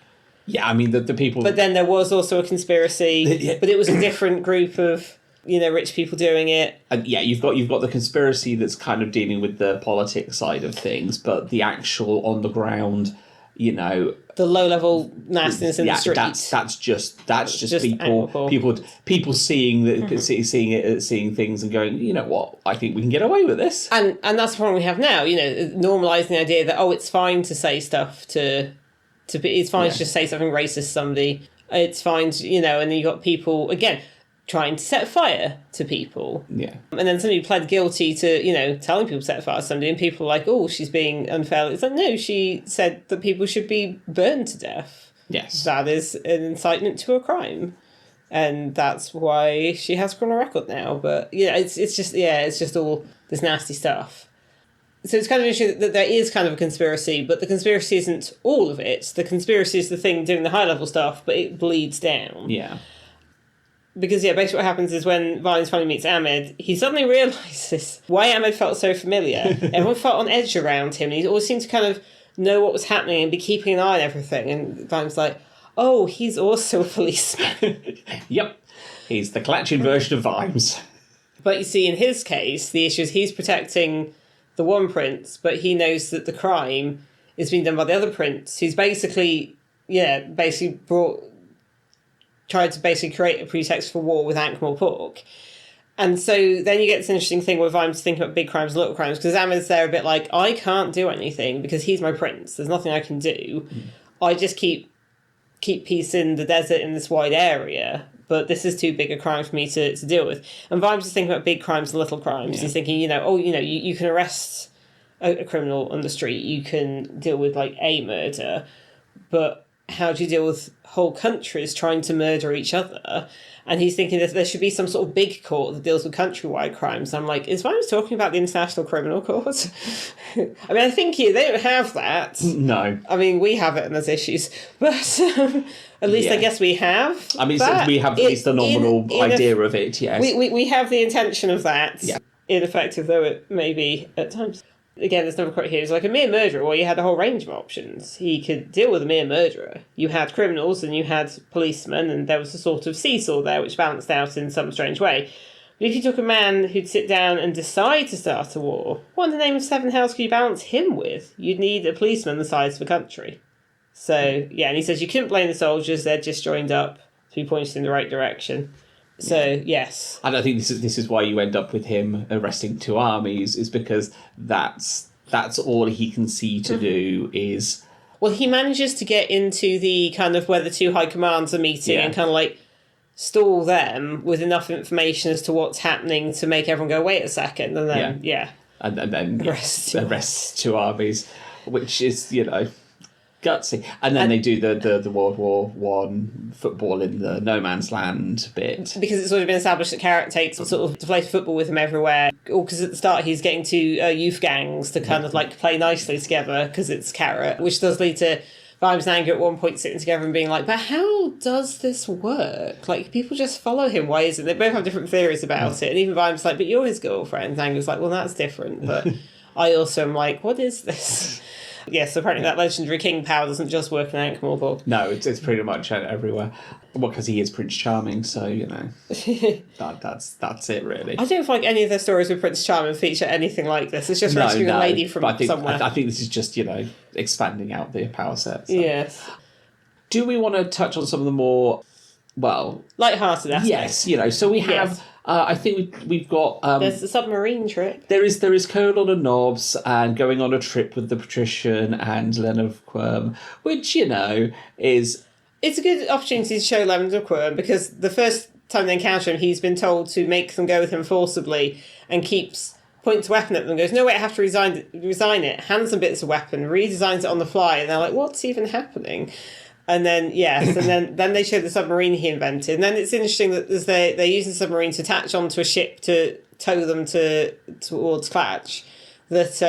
Yeah, I mean the people. But then there was also a conspiracy, but it was a different group of rich people doing it. And you've got the conspiracy that's kind of dealing with the politics side of things, but the actual on the ground. The low level nastiness in the streets. That's just people seeing things and going, you know what, I think we can get away with this. And that's the problem we have now. Normalising the idea that it's fine to say stuff to be, it's fine to just say something racist to somebody. It's fine to, and then you got people again trying to set fire to people. Yeah. And then somebody pled guilty to, telling people to set fire to somebody, and people are like, oh, she's being unfair. It's like, no, she said that people should be burned to death. Yes. That is an incitement to a crime. And that's why she has a criminal record now. But, it's just all this nasty stuff. So it's kind of interesting that there is kind of a conspiracy, but the conspiracy isn't all of it. The conspiracy is the thing doing the high-level stuff, but it bleeds down. Yeah. Because, basically what happens is when Vimes finally meets Ahmed, he suddenly realises why Ahmed felt so familiar. Everyone felt on edge around him, and he always seemed to kind of know what was happening and be keeping an eye on everything. And Vimes like, oh, he's also a policeman. Yep. He's the Clatchin version of Vimes. But you see, in his case, the issue is he's protecting the one prince, but he knows that the crime is being done by the other prince, who's basically tried to basically create a pretext for war with Ankh-Morpork. And so then you get this interesting thing where Vimes thinking about big crimes and little crimes, because Ahmed's there a bit like, I can't do anything because he's my prince. There's nothing I can do. I just keep peace in the desert in this wide area, but this is too big a crime for me to deal with. And Vimes is thinking about big crimes and little crimes. He's thinking, you can arrest a criminal on the street, you can deal with like a murder, but how do you deal with whole countries trying to murder each other? And he's thinking that there should be some sort of big court that deals with countrywide crimes. I'm like, is Vimes talking about the International Criminal Court? I mean, I think they don't have that. No. I mean, we have it and there's issues. But at least I guess we have. I mean, we have at least the nominal idea of it, yes. We have the intention of that, yeah. Ineffective though it may be at times. Again, there's another quote here. It's like a mere murderer, well, you had a whole range of options. He could deal with a mere murderer. You had criminals and you had policemen, and there was a sort of seesaw there which balanced out in some strange way. But if you took a man who'd sit down and decide to start a war, what in the name of seven hells could you balance him with? You'd need a policeman the size of a country. So, yeah, and he says you couldn't blame the soldiers, they're just joined up to be pointed in the right direction. So, yes. And I think this is why you end up with him arresting two armies, is because that's all he can see to do is... Well, he manages to get into the kind of where the two high commands are meeting and kind of like stall them with enough information as to what's happening to make everyone go, wait a second, and then, And then arrests two armies, which is, gutsy. And then they do the World War One football in the no man's land bit. Because it's already been established that Carrot takes sort of to play football with him everywhere. Or because at the start he's getting two youth gangs to kind of like play nicely together because it's Carrot, which does lead to Vimes and Anger at one point sitting together and being like, but how does this work? Like, people just follow him. Why isn't it? They both have different theories about it. And even Vimes like, but you're his girlfriend. And Anger's like, well, that's different. But I also am like, what is this? Yes, apparently that legendary king power doesn't just work in Ankh-Morpork. No, it's pretty much everywhere. Well, because he is Prince Charming, so, that's it, really. I don't feel like any of their stories with Prince Charming feature anything like this. It's just rescuing a lady from somewhere. I think this is just, expanding out the power set. So. Yes. Do we want to touch on some of the more, light-hearted aspects? Yes, so we have... Yes. I think we've got... there's the submarine trip. There is Colon and Nobbs and going on a trip with the patrician and Leonard Quirm, which, is... It's a good opportunity to show Leonard Quirm because the first time they encounter him, he's been told to make them go with him forcibly and points a weapon at them, goes, no, wait, I have to resign it, hands them bits of weapon, redesigns it on the fly, and they're like, what's even happening? And then, and then they show the submarine he invented. And then it's interesting that they're using the submarine to attach onto a ship to tow them towards Clatch. That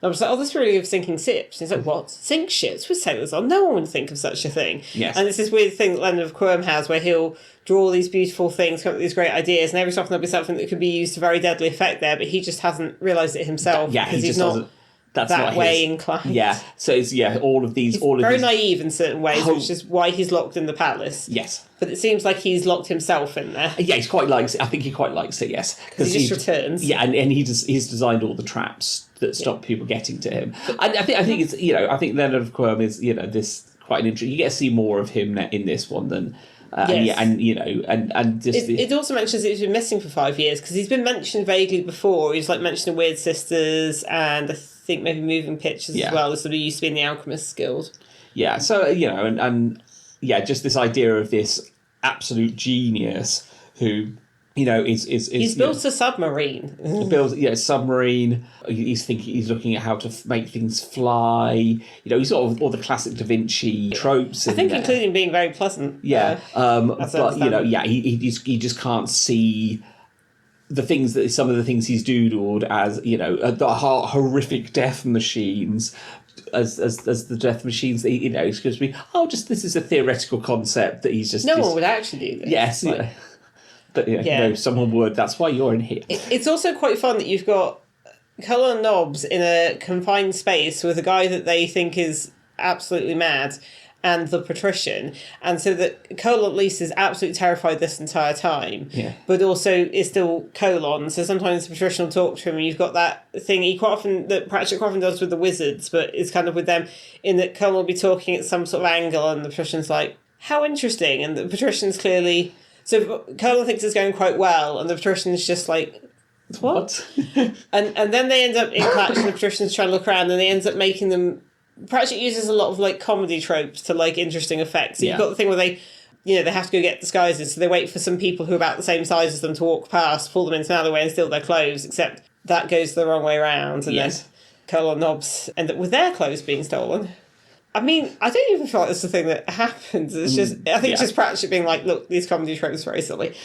I was like, oh, this really of sinking ships. And he's like, what? Sink ships with sailors on? No one would think of such a thing. Yes. And it's this weird thing that Leonard Quirm has where he'll draw these beautiful things, come up with these great ideas, and every so often there'll be something that could be used to very deadly effect there, but he just hasn't realised it himself. Because he's not... That's that way inclined. Yeah, so it's all of these. Very naive in certain ways, which is why he's locked in the palace. Yes, but it seems like he's locked himself in there. Yeah, he's quite likes it. I think he quite likes it. Yes, because he just returns. Yeah, and he's designed all the traps that stop people getting to him. I think it's I think Leonard Quirm is this quite an interesting. You get to see more of him in this one than. Yes. And just it also mentions that he's been missing for 5 years because he's been mentioned vaguely before. He's like mentioning Weird Sisters and I think maybe Moving Pictures as well, as sort of used to be in the Alchemist's Guild. Yeah, so and just this idea of this absolute genius who he's built a submarine. Submarine. He's looking at how to make things fly. He's got all the classic Da Vinci tropes. I think including being very pleasant. Yeah, but he just can't see the things that some of the things he's doodled as the horrific death machines. As the death machines, it's going to be this is a theoretical concept that he's just no one would actually do this. Yes. But no, someone would. That's why you're in here. It's also quite fun that you've got Cullen and Nobbs in a confined space with a guy that they think is absolutely mad and the patrician. And so that Colon at least is absolutely terrified this entire time. Yeah. But also is still Colon. So sometimes the patrician will talk to him and you've got that thing that Pratchett quite often does with the wizards, but it's kind of with them in that Colon will be talking at some sort of angle and the patrician's like, how interesting. And the patrician's clearly... So Colin thinks it's going quite well, and the patrician's just like, what? and then they end up in Clatch, and the patrician's trying to look around, and they ends up making them... Pratchett uses a lot of comedy tropes to interesting effects. So you've got the thing where they have to go get disguises, so they wait for some people who are about the same size as them to walk past, pull them into another way and steal their clothes, except that goes the wrong way around, and then Colin and Nobbs end up with their clothes being stolen. I mean, I don't even feel like that's the thing that happens. It's just, I think it's just Pratchett being like, look, these comedy tropes are very silly.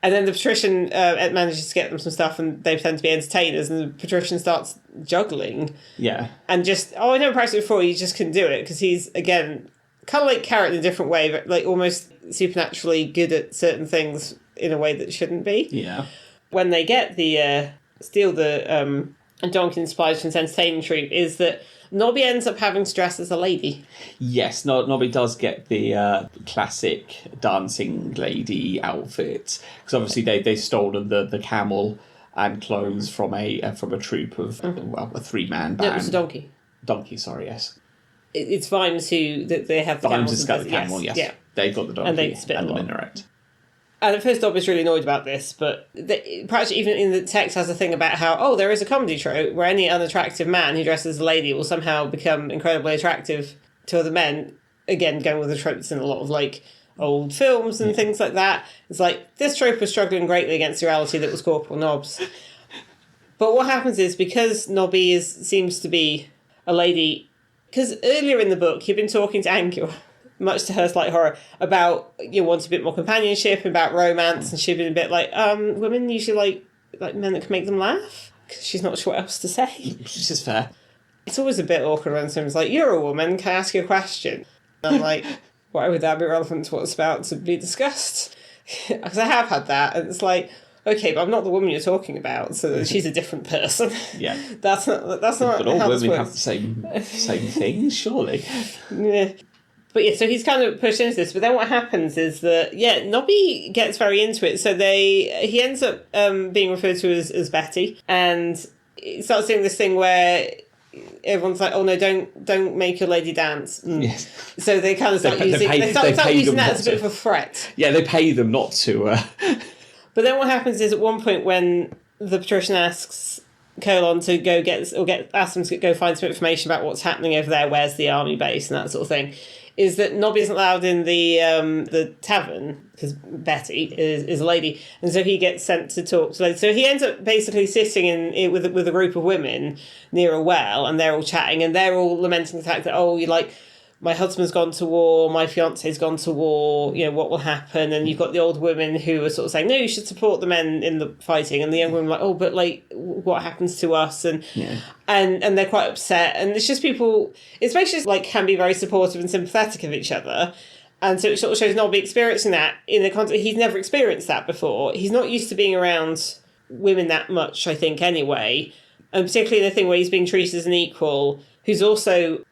And then the patrician manages to get them some stuff and they pretend to be entertainers and the patrician starts juggling. Yeah. And just, I never practiced it before, he just can do it because he's, again, kind of like Carrot in a different way, but like almost supernaturally good at certain things in a way that shouldn't be. Yeah. When they get steal the donkey and supplies from this entertaining troupe is that Nobby ends up having to dress as a lady. Yes, Nobby does get the classic dancing lady outfit because obviously they've stolen the camel and clothes from a troupe of a 3-man band. No, it was a donkey. Donkey, sorry, yes. It's Vimes who they have the Vimes has got the camel, yes. Yeah. They've got the donkey And they spit and a the lot. minaret. And at first, Nobby's really annoyed about this, but Pratchett, even in the text, has a thing about how, there is a comedy trope where any unattractive man who dresses as a lady will somehow become incredibly attractive to other men. Again, going with the tropes in a lot of, like, old films and things like that. It's like, this trope was struggling greatly against the reality that was Corporal Nobbs. But what happens is, because Nobby seems to be a lady, because earlier in the book, he'd been talking to Angela, much to her slight horror, about wants a bit more companionship, about romance, and she'd been a bit like, women usually like men that can make them laugh, because she's not sure what else to say. Which is fair. It's always a bit awkward when someone's like, you're a woman, can I ask you a question? And I'm like, why would that be relevant to what's about to be discussed? Because I have had that, and it's like, okay, but I'm not the woman you're talking about, so she's a different person. Yeah. That's not But all how this women works. have the same things, surely. Yeah. But yeah, so he's kind of pushed into this. But then what happens is that, Nobby gets very into it. So he ends up being referred to as Betty. And he starts doing this thing where everyone's like, oh no, don't make your lady dance. Yes. So they kind of start using that as a bit of a threat. Yeah, they pay them not to. But then what happens is at one point when the patrician asks Colon to go ask them to go find some information about what's happening over there, where's the army base and that sort of thing, is that Nobby isn't allowed in the tavern because Betty is a lady, and so he gets sent to talk to ladies. So he ends up basically sitting in with a group of women near a well, and they're all chatting, and they're all lamenting the fact that my husband's gone to war, my fiance's gone to war, what will happen? And you've got the old women who are sort of saying, no, you should support the men in the fighting. And the young women are like, but what happens to us? And they're quite upset. And it's just people, it's basically can be very supportive and sympathetic of each other. And so it sort of shows Nobby experiencing that in the context, he's never experienced that before. He's not used to being around women that much, I think, anyway. And particularly the thing where he's being treated as an equal, who's also,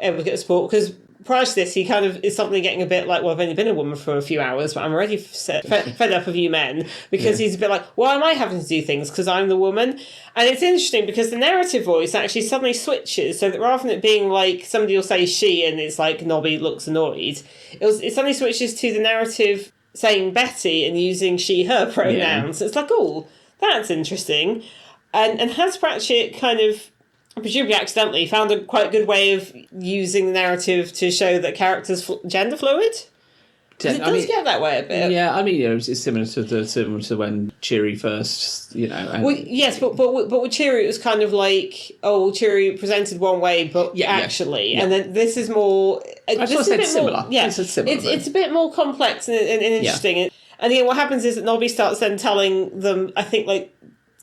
able to get support, because prior to this he kind of is suddenly getting a bit like, well, I've only been a woman for a few hours, but I'm already fed up of you men, because he's a bit like, why am I having to do things because I'm the woman? And it's interesting because the narrative voice actually suddenly switches, so that rather than it being like somebody will say she and it's like Nobby looks annoyed, it suddenly switches to the narrative saying Betty and using she her pronouns. It's like, oh, that's interesting. And has Pratchett kind of, presumably accidentally, found a quite good way of using the narrative to show that characters gender fluid? It does get that way a bit. Yeah, it's similar to when Cheery first, And, well, yes, but with Cheery it was kind of like, Cheery presented one way, but actually, and then this is more. I just said similar. It's a bit more complex and interesting. Yeah. And what happens is that Nobby starts then telling them, I think,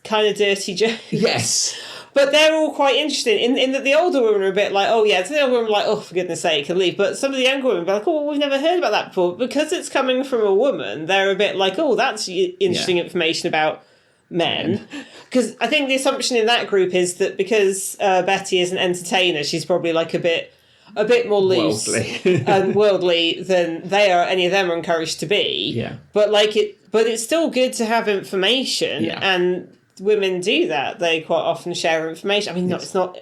kind of dirty jokes. Yes. But they're all quite interesting in that the older women are a bit like, so the older women are like, oh, for goodness sake, and leave. But some of the younger women are like, we've never heard about that before. Because it's coming from a woman, they're a bit like, that's interesting information about men. Because I think the assumption in that group is that because Betty is an entertainer, she's probably a bit more loose and worldly than any of them are encouraged to be. Yeah. But it's still good to have information, and women do that. They quite often share information. It's not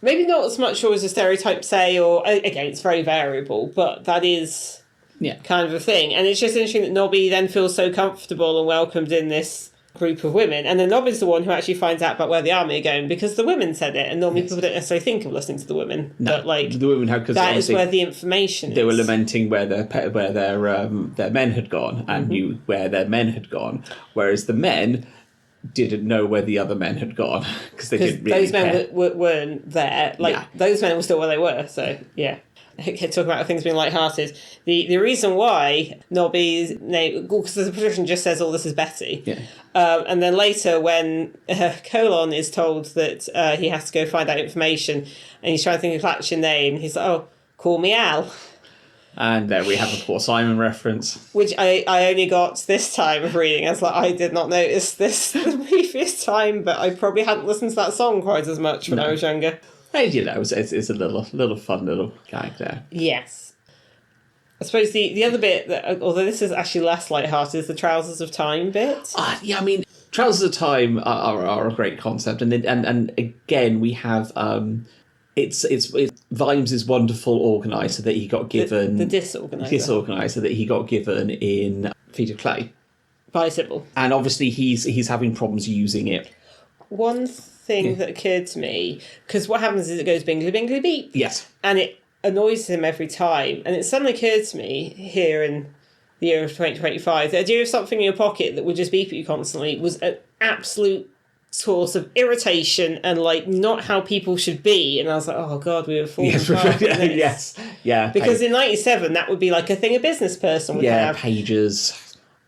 maybe not as much as a stereotype say, or again, it's very variable, but that is kind of a thing. And it's just interesting that Nobby then feels so comfortable and welcomed in this group of women, and then Nobby's the one who actually finds out about where the army are going because the women said it, and normally people don't necessarily think of listening to the women. No, but the women have, because that is where the information they were lamenting where their men had gone and knew where their men had gone, whereas the men didn't know where the other men had gone because they didn't really those men care. weren't there. Those men were still where they were. So yeah. Talking about things being light-hearted. The reason why Nobby's name, because the patrician just says, "Oh, this is Betty," and then later when Colon is told that he has to go find out information, and he's trying to think of Clatch's name, he's like, "Oh, call me Al." And there we have a Paul Simon reference, which I only got this time of reading. I was like, I did not notice this the previous time, but I probably hadn't listened to that song quite as much when I was younger. And it's a little fun little gag there. Yes. I suppose the other bit, that, although this is actually less lighthearted, is the Trousers of Time bit. Yeah, I mean, Trousers of Time are a great concept, and again we have it's Vimes' wonderful organizer that he got given the disorganizer that he got given in Feet of Clay by Sybil, and obviously he's having problems using it. One thing that occurred to me, because what happens is it goes bingly bingly beep. Yes. And it annoys him every time. And it suddenly occurred to me here in the year of 2025, the idea of something in your pocket that would just beep at you constantly was an absolute source of irritation and not how people should be. And I was like, oh God, we were falling apart. Yes. Yeah. Because in 97, that would be like a thing a business person would have. Pages.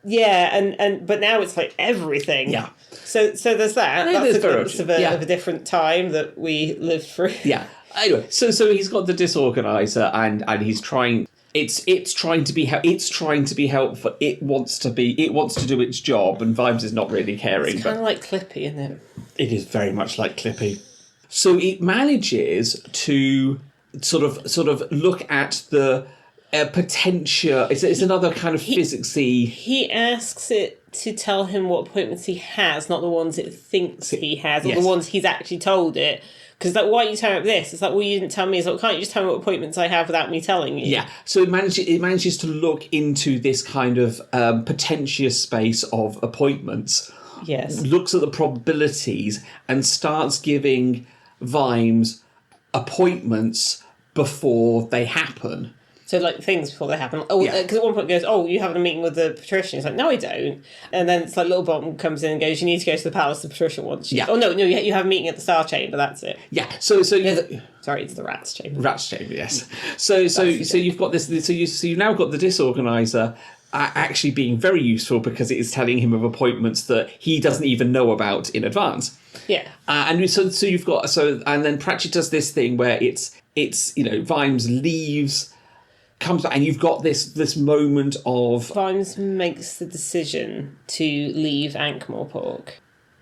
Yeah, and but now it's like everything. Yeah. So there's that. That's a glimpse of a different time that we lived through. Yeah. Anyway, so he's got the disorganizer and he's trying. It's trying to be helpful. It wants to do its job, and Vimes is not really caring. It's kind of like Clippy, isn't it? It is very much like Clippy. So it manages to sort of look at the potential. It's another kind of physicsy. He asks it to tell him what appointments he has, not the ones it thinks he has, or the ones he's actually told it. Because why are you telling me this? It's like, well, you didn't tell me. It's like, can't you just tell me what appointments I have without me telling you? Yeah. So it manages to look into this kind of potentious space of appointments. Yes. Looks at the probabilities and starts giving Vimes appointments before they happen. So, things before they happen. Oh, because at one point it goes, oh, you having a meeting with the patrician? It's like, no, I don't. And then it's like Little Bottom comes in and goes, you need to go to the palace the patrician wants you. Yeah. Oh, no, you have a meeting at the Star Chamber, that's it. Yeah, so sorry, it's the Rat's Chamber. Rat's Chamber, yes. So you've got this, so you've now got the disorganizer actually being very useful because it is telling him of appointments that he doesn't even know about in advance. Yeah. And so you've got, and then Pratchett does this thing where it's Vimes leaves, comes back, and you've got this moment of... Vimes makes the decision to leave Ankh-Morpork.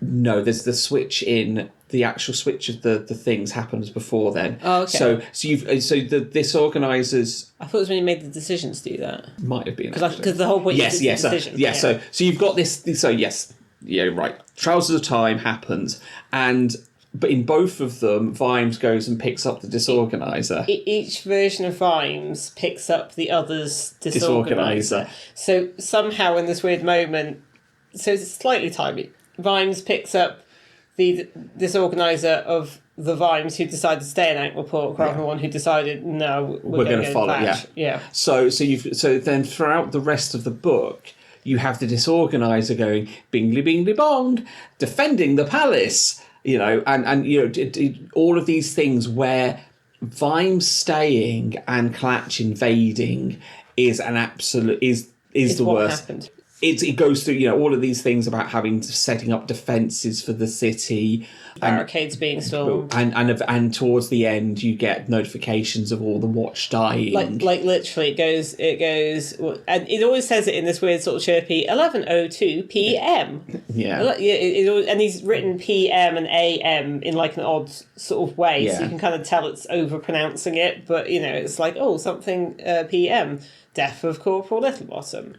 No, there's the switch in... The actual switch of the things happens before then. Oh, okay. So this organises... I thought it was when he made the decision to do that. Might have been. Because the whole point is the decision. Yes, so you've got this... So, yes, yeah, right. Trousers of Time happens, but in both of them, Vimes goes and picks up the disorganizer. Each version of Vimes picks up the other's disorganizer. So somehow in this weird moment, so it's slightly timely, Vimes picks up the disorganizer of the Vimes who decided to stay in Ankh-Morpork rather than the one who decided, no, we're going to follow. Yeah. So then throughout the rest of the book, you have the disorganizer going bingly bingly bong, defending the palace. And all of these things where Vimes staying and Clatch invading is an absolute is the worst. Happened. It goes through all of these things about setting up defences for the city, barricades being stormed, and towards the end you get notifications of all the watch dying. Like literally, it goes, and it always says it in this weird sort of chirpy 11:02 p.m. Yeah, and he's written p.m. and a.m. in an odd sort of way, so you can kind of tell it's over pronouncing it. But it's like something p.m. Death of Corporal Littlebottom.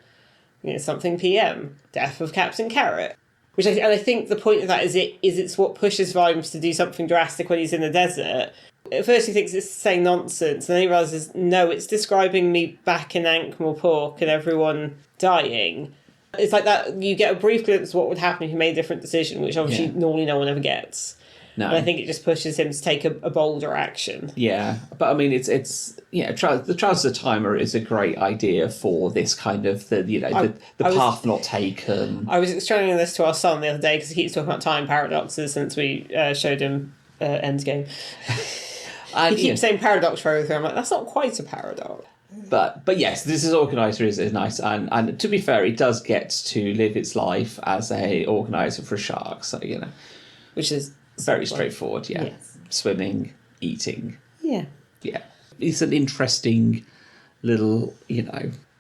Something PM, death of Captain Carrot. I think the point of that is it's what pushes Vimes to do something drastic when he's in the desert. At first he thinks it's saying nonsense, and then he realises, no, it's describing me back in Ankh-Morpork and everyone dying. It's like that, you get a brief glimpse of what would happen if you made a different decision, which obviously normally no one ever gets. No. And I think it just pushes him to take a bolder action. Yeah, but I mean, it's the Trials of the Timer is a great idea for this kind of the path not taken. I was explaining this to our son the other day because he keeps talking about time paradoxes since we showed him Endgame. And, he keeps saying paradox for everything. I'm like, that's not quite a paradox. But yes, this is organizer is nice, and to be fair, it does get to live its life as a organizer for sharks. So which is very straightforward. Yeah, yes. Swimming, eating. Yeah. It's an interesting little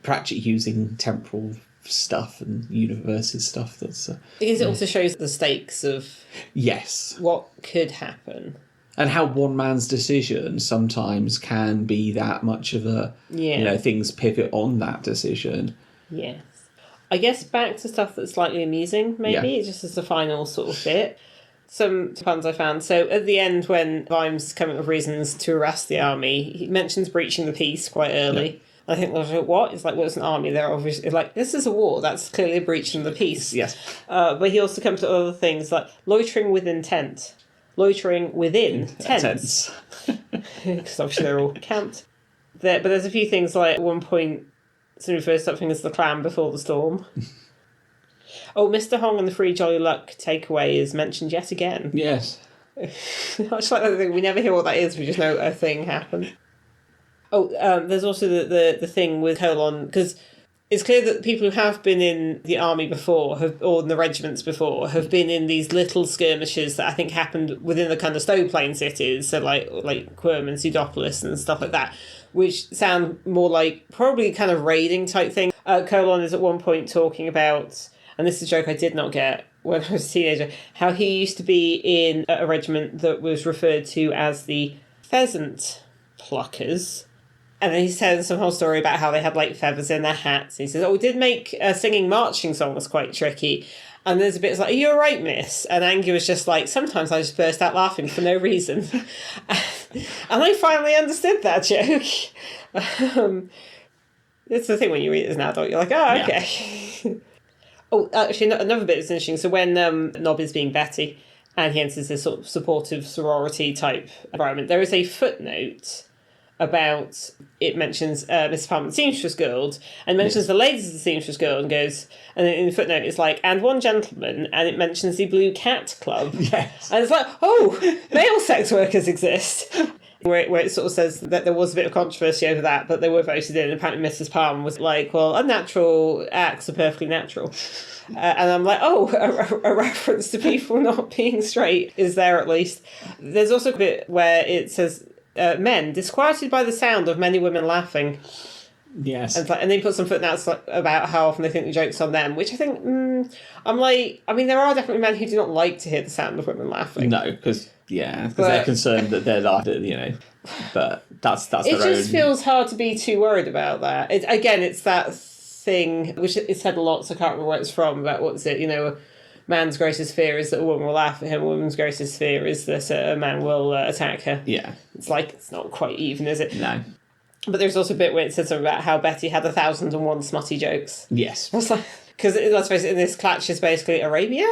Pratchett using temporal stuff and universes stuff. That's because it also shows the stakes of what could happen. And how one man's decision sometimes can be that much of a... things pivot on that decision. Yes. I guess back to stuff that's slightly amusing, maybe, just as a final sort of bit. Some puns I found. So at the end, when Vimes coming up with reasons to arrest the army, he mentions breaching the peace quite early. I think, what? It's like, well, it's an army. They're obviously like, this is a war. That's clearly a breach of the peace. Yes. But he also comes to other things like loitering with intent. Loitering within tents. Because obviously they're all camped. But there's a few things like at one point, somebody refers to something as the clam before the storm. Mr. Hong and the Free Jolly Luck takeaway is mentioned yet again. Yes. I just like that thing. We never hear what that is. We just know a thing happened. There's also the thing with colon, because it's clear that people who have been in the army before, or in the regiments before, have been in these little skirmishes that I think happened within the kind of Stoveplain cities, so like Quirm and Pseudopolis and stuff like that, which sound more like probably kind of raiding type thing. Colon is at one point talking about, and this is a joke I did not get when I was a teenager, how he used to be in a regiment that was referred to as the Pheasant Pluckers. And then he's telling some whole story about how they had like feathers in their hats. And he says, we did make singing marching songs quite tricky. And there's a bit like, are you all right, miss? And Angie was just like, sometimes I just burst out laughing for no reason. And I finally understood that joke. It's the thing when you read it as an adult, you're like, oh, okay. Actually, another bit that's interesting. So when Nobby's being Betty and he enters this sort of supportive sorority type environment, there is a footnote about, it mentions Mrs. Palmer, the seamstress guild, and mentions the ladies of the seamstress guild, and goes, and in the footnote it's like, and one gentleman, and it mentions the Blue Cat Club. Yes. And it's like, male sex workers exist. Where it sort of says that there was a bit of controversy over that, but they were voted in. Apparently Mrs. Palmer was like, well, unnatural acts are perfectly natural. And I'm like, a reference to people not being straight is there at least. There's also a bit where it says, men disquieted by the sound of many women laughing. Yes. And then he puts some footnotes about how often they think the joke's on them, which I think, I'm like, I mean, there are definitely men who do not like to hear the sound of women laughing. No, because they're concerned that they're laughing, but that's their own. It just feels hard to be too worried about that. It's that thing, which is said a lot, so I can't remember where it's from, about what's it, a man's greatest fear is that a woman will laugh at him, a woman's greatest fear is that a man will attack her. Yeah. It's like, it's not quite even, is it? No. But there's also a bit where it says something about how Betty had 1,001 smutty jokes. Yes. Because let's face it, in this Clatch is basically Arabia.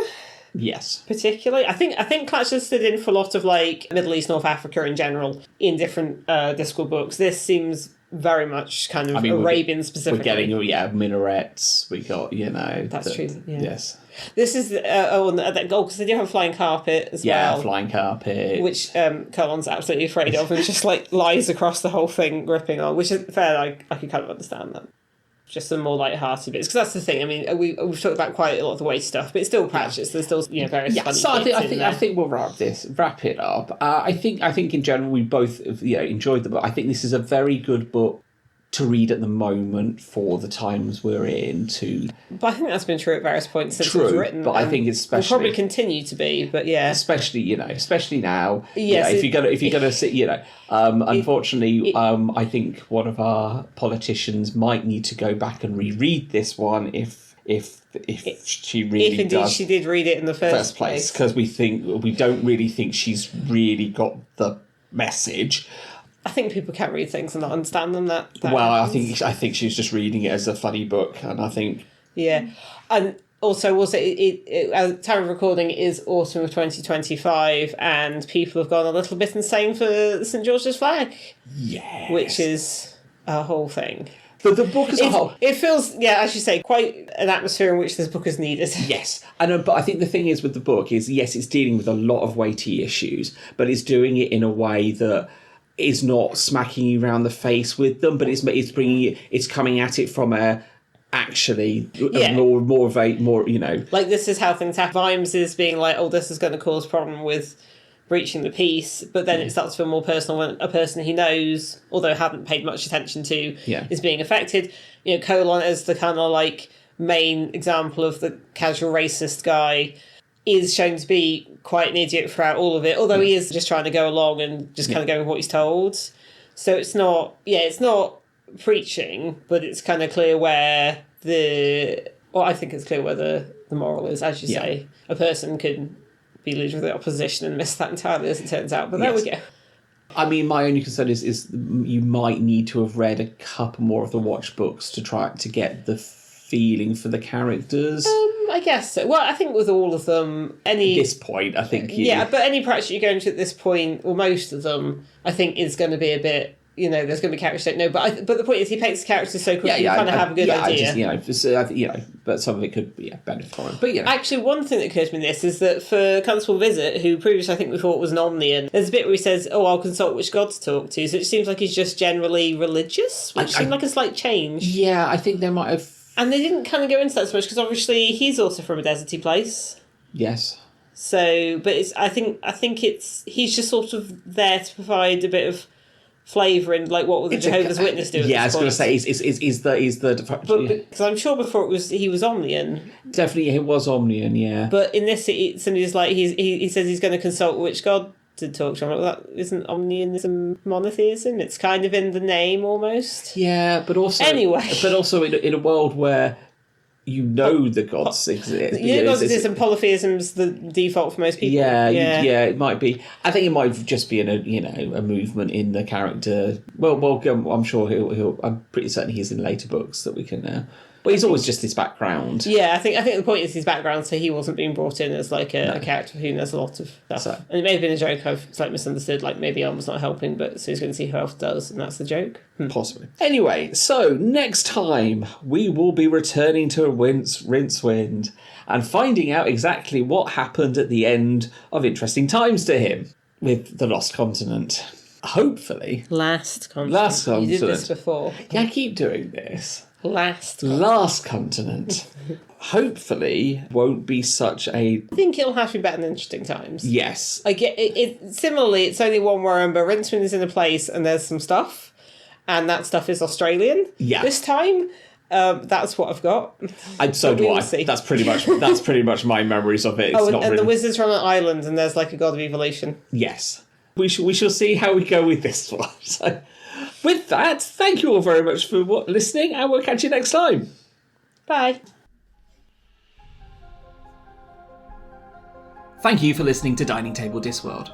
Yes. Particularly. I think Clatch has stood in for a lot of like Middle East, North Africa in general in different Discworld books. This seems very much kind of Arabian specifically. We're getting minarets. We got, That's true. Yeah. Yes. This is because they do have a flying carpet as well. Yeah, flying carpet. Which Colon's absolutely afraid of and just like lies across the whole thing, gripping on, which is fair. I can kind of understand that. Just some more light-hearted bits, because that's the thing. I mean, we've talked about quite a lot of the weight stuff, but it's still Pratchett. There's still various funny so bits I think we'll wrap it up. I think in general we both enjoyed the book. I think this is a very good book to read at the moment for the times we're in. But I think that's been true at various points since it was written. But I think especially will probably continue to be. But yeah, especially now. Yes, if you're gonna sit, unfortunately, I think one of our politicians might need to go back and reread this one if she really if indeed does. She did read it in the first place, because we don't really think she's really got the message. I think people can read things and not understand them. That well, happens. I think she was just reading it as a funny book, and I think and Also, was it at the time of recording, it is autumn of 2025, and people have gone a little bit insane for St George's flag. Yes. Which is a whole thing. But the book as a whole... It feels, as you say, quite an atmosphere in which this book is needed. Yes. But I think the thing is with the book is, yes, it's dealing with a lot of weighty issues, but it's doing it in a way that is not smacking you around the face with them, but it's coming at it from a... Actually, more of a like, this is how things happen. Vimes is being like, oh, this is going to cause a problem with breaching the peace, but then it starts to feel more personal when a person he knows, although hadn't paid much attention to, is being affected. Colon as the kind of like main example of the casual racist guy is shown to be quite an idiot throughout all of it, although he is just trying to go along and just kind of going with what he's told. So it's not preaching, but it's kind of clear where I think it's clear where the moral is, as you say. A person could be leader of the opposition and miss that entirely, as it turns out, but there we go. I mean, my only concern is you might need to have read a couple more of the Watch books to try to get the feeling for the characters. I guess so. Well, I think with all of them, at this point, I think but any practice you go into at this point, or most of them, I think is going to be a bit... there's going to be characters you don't know, but the point is he paints the characters so quickly you kind of have a good idea. But some of it could be benefit for him. But actually, one thing that occurs to me in this is that for Constable Visit, who previously I think we thought was an Omnian, there's a bit where he says, "Oh, I'll consult which god to talk to." So it seems like he's just generally religious, which seemed like a slight change. Yeah, I think they might have, and they didn't kind of go into that so much because obviously he's also from a deserty place. Yes. So, but I think he's just sort of there to provide a bit of flavour and like what will the Jehovah's Witness do? I was going to say is the because I'm sure before he was Omnian. Definitely, he was Omnian. Yeah, but in this, somebody's like he says he's going to consult which god to talk to. I'm like, well, that isn't Omnianism monotheism. It's kind of in the name almost. Yeah, but also in a world where the gods exist. Gods exist, and polytheism's the default for most people. Yeah, it might be. I think it might just be a movement in the character. Well, I'm sure he'll. I'm pretty certain he's in later books that we can. Well, he's always just his background. Yeah, I think the point is his background, so he wasn't being brought in as like a character who knows a lot of stuff. So, and it may have been a joke I've slightly misunderstood, like maybe Elm's not helping, but so he's going to see who else does, and that's the joke. Possibly. Anyway, so next time we will be returning to Rincewind and finding out exactly what happened at the end of Interesting Times to him with the Lost Continent. Hopefully. Last Continent. You did this before. Yeah, I keep doing this. Last Continent. Hopefully won't be such a... I think it'll have to be better than Interesting Times. Yes. I get it. Similarly, it's only one where I remember Rincewind is in a place and there's some stuff, and that stuff is Australian. Yeah. This time, that's what I've got. And so do I. That's pretty much my memories of it. The wizards are on an island and there's like a god of evolution. Yes. We shall see how we go with this one. So, with that, thank you all very much for listening, and we'll catch you next time. Bye. Thank you for listening to Dining Table Discworld.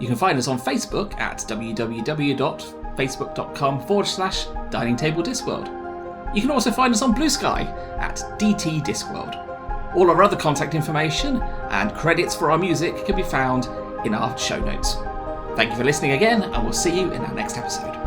You can find us on Facebook at www.facebook.com/Dining Table Discworld. You can also find us on BlueSky at dtdiscworld. All our other contact information and credits for our music can be found in our show notes. Thank you for listening again, and we'll see you in our next episode.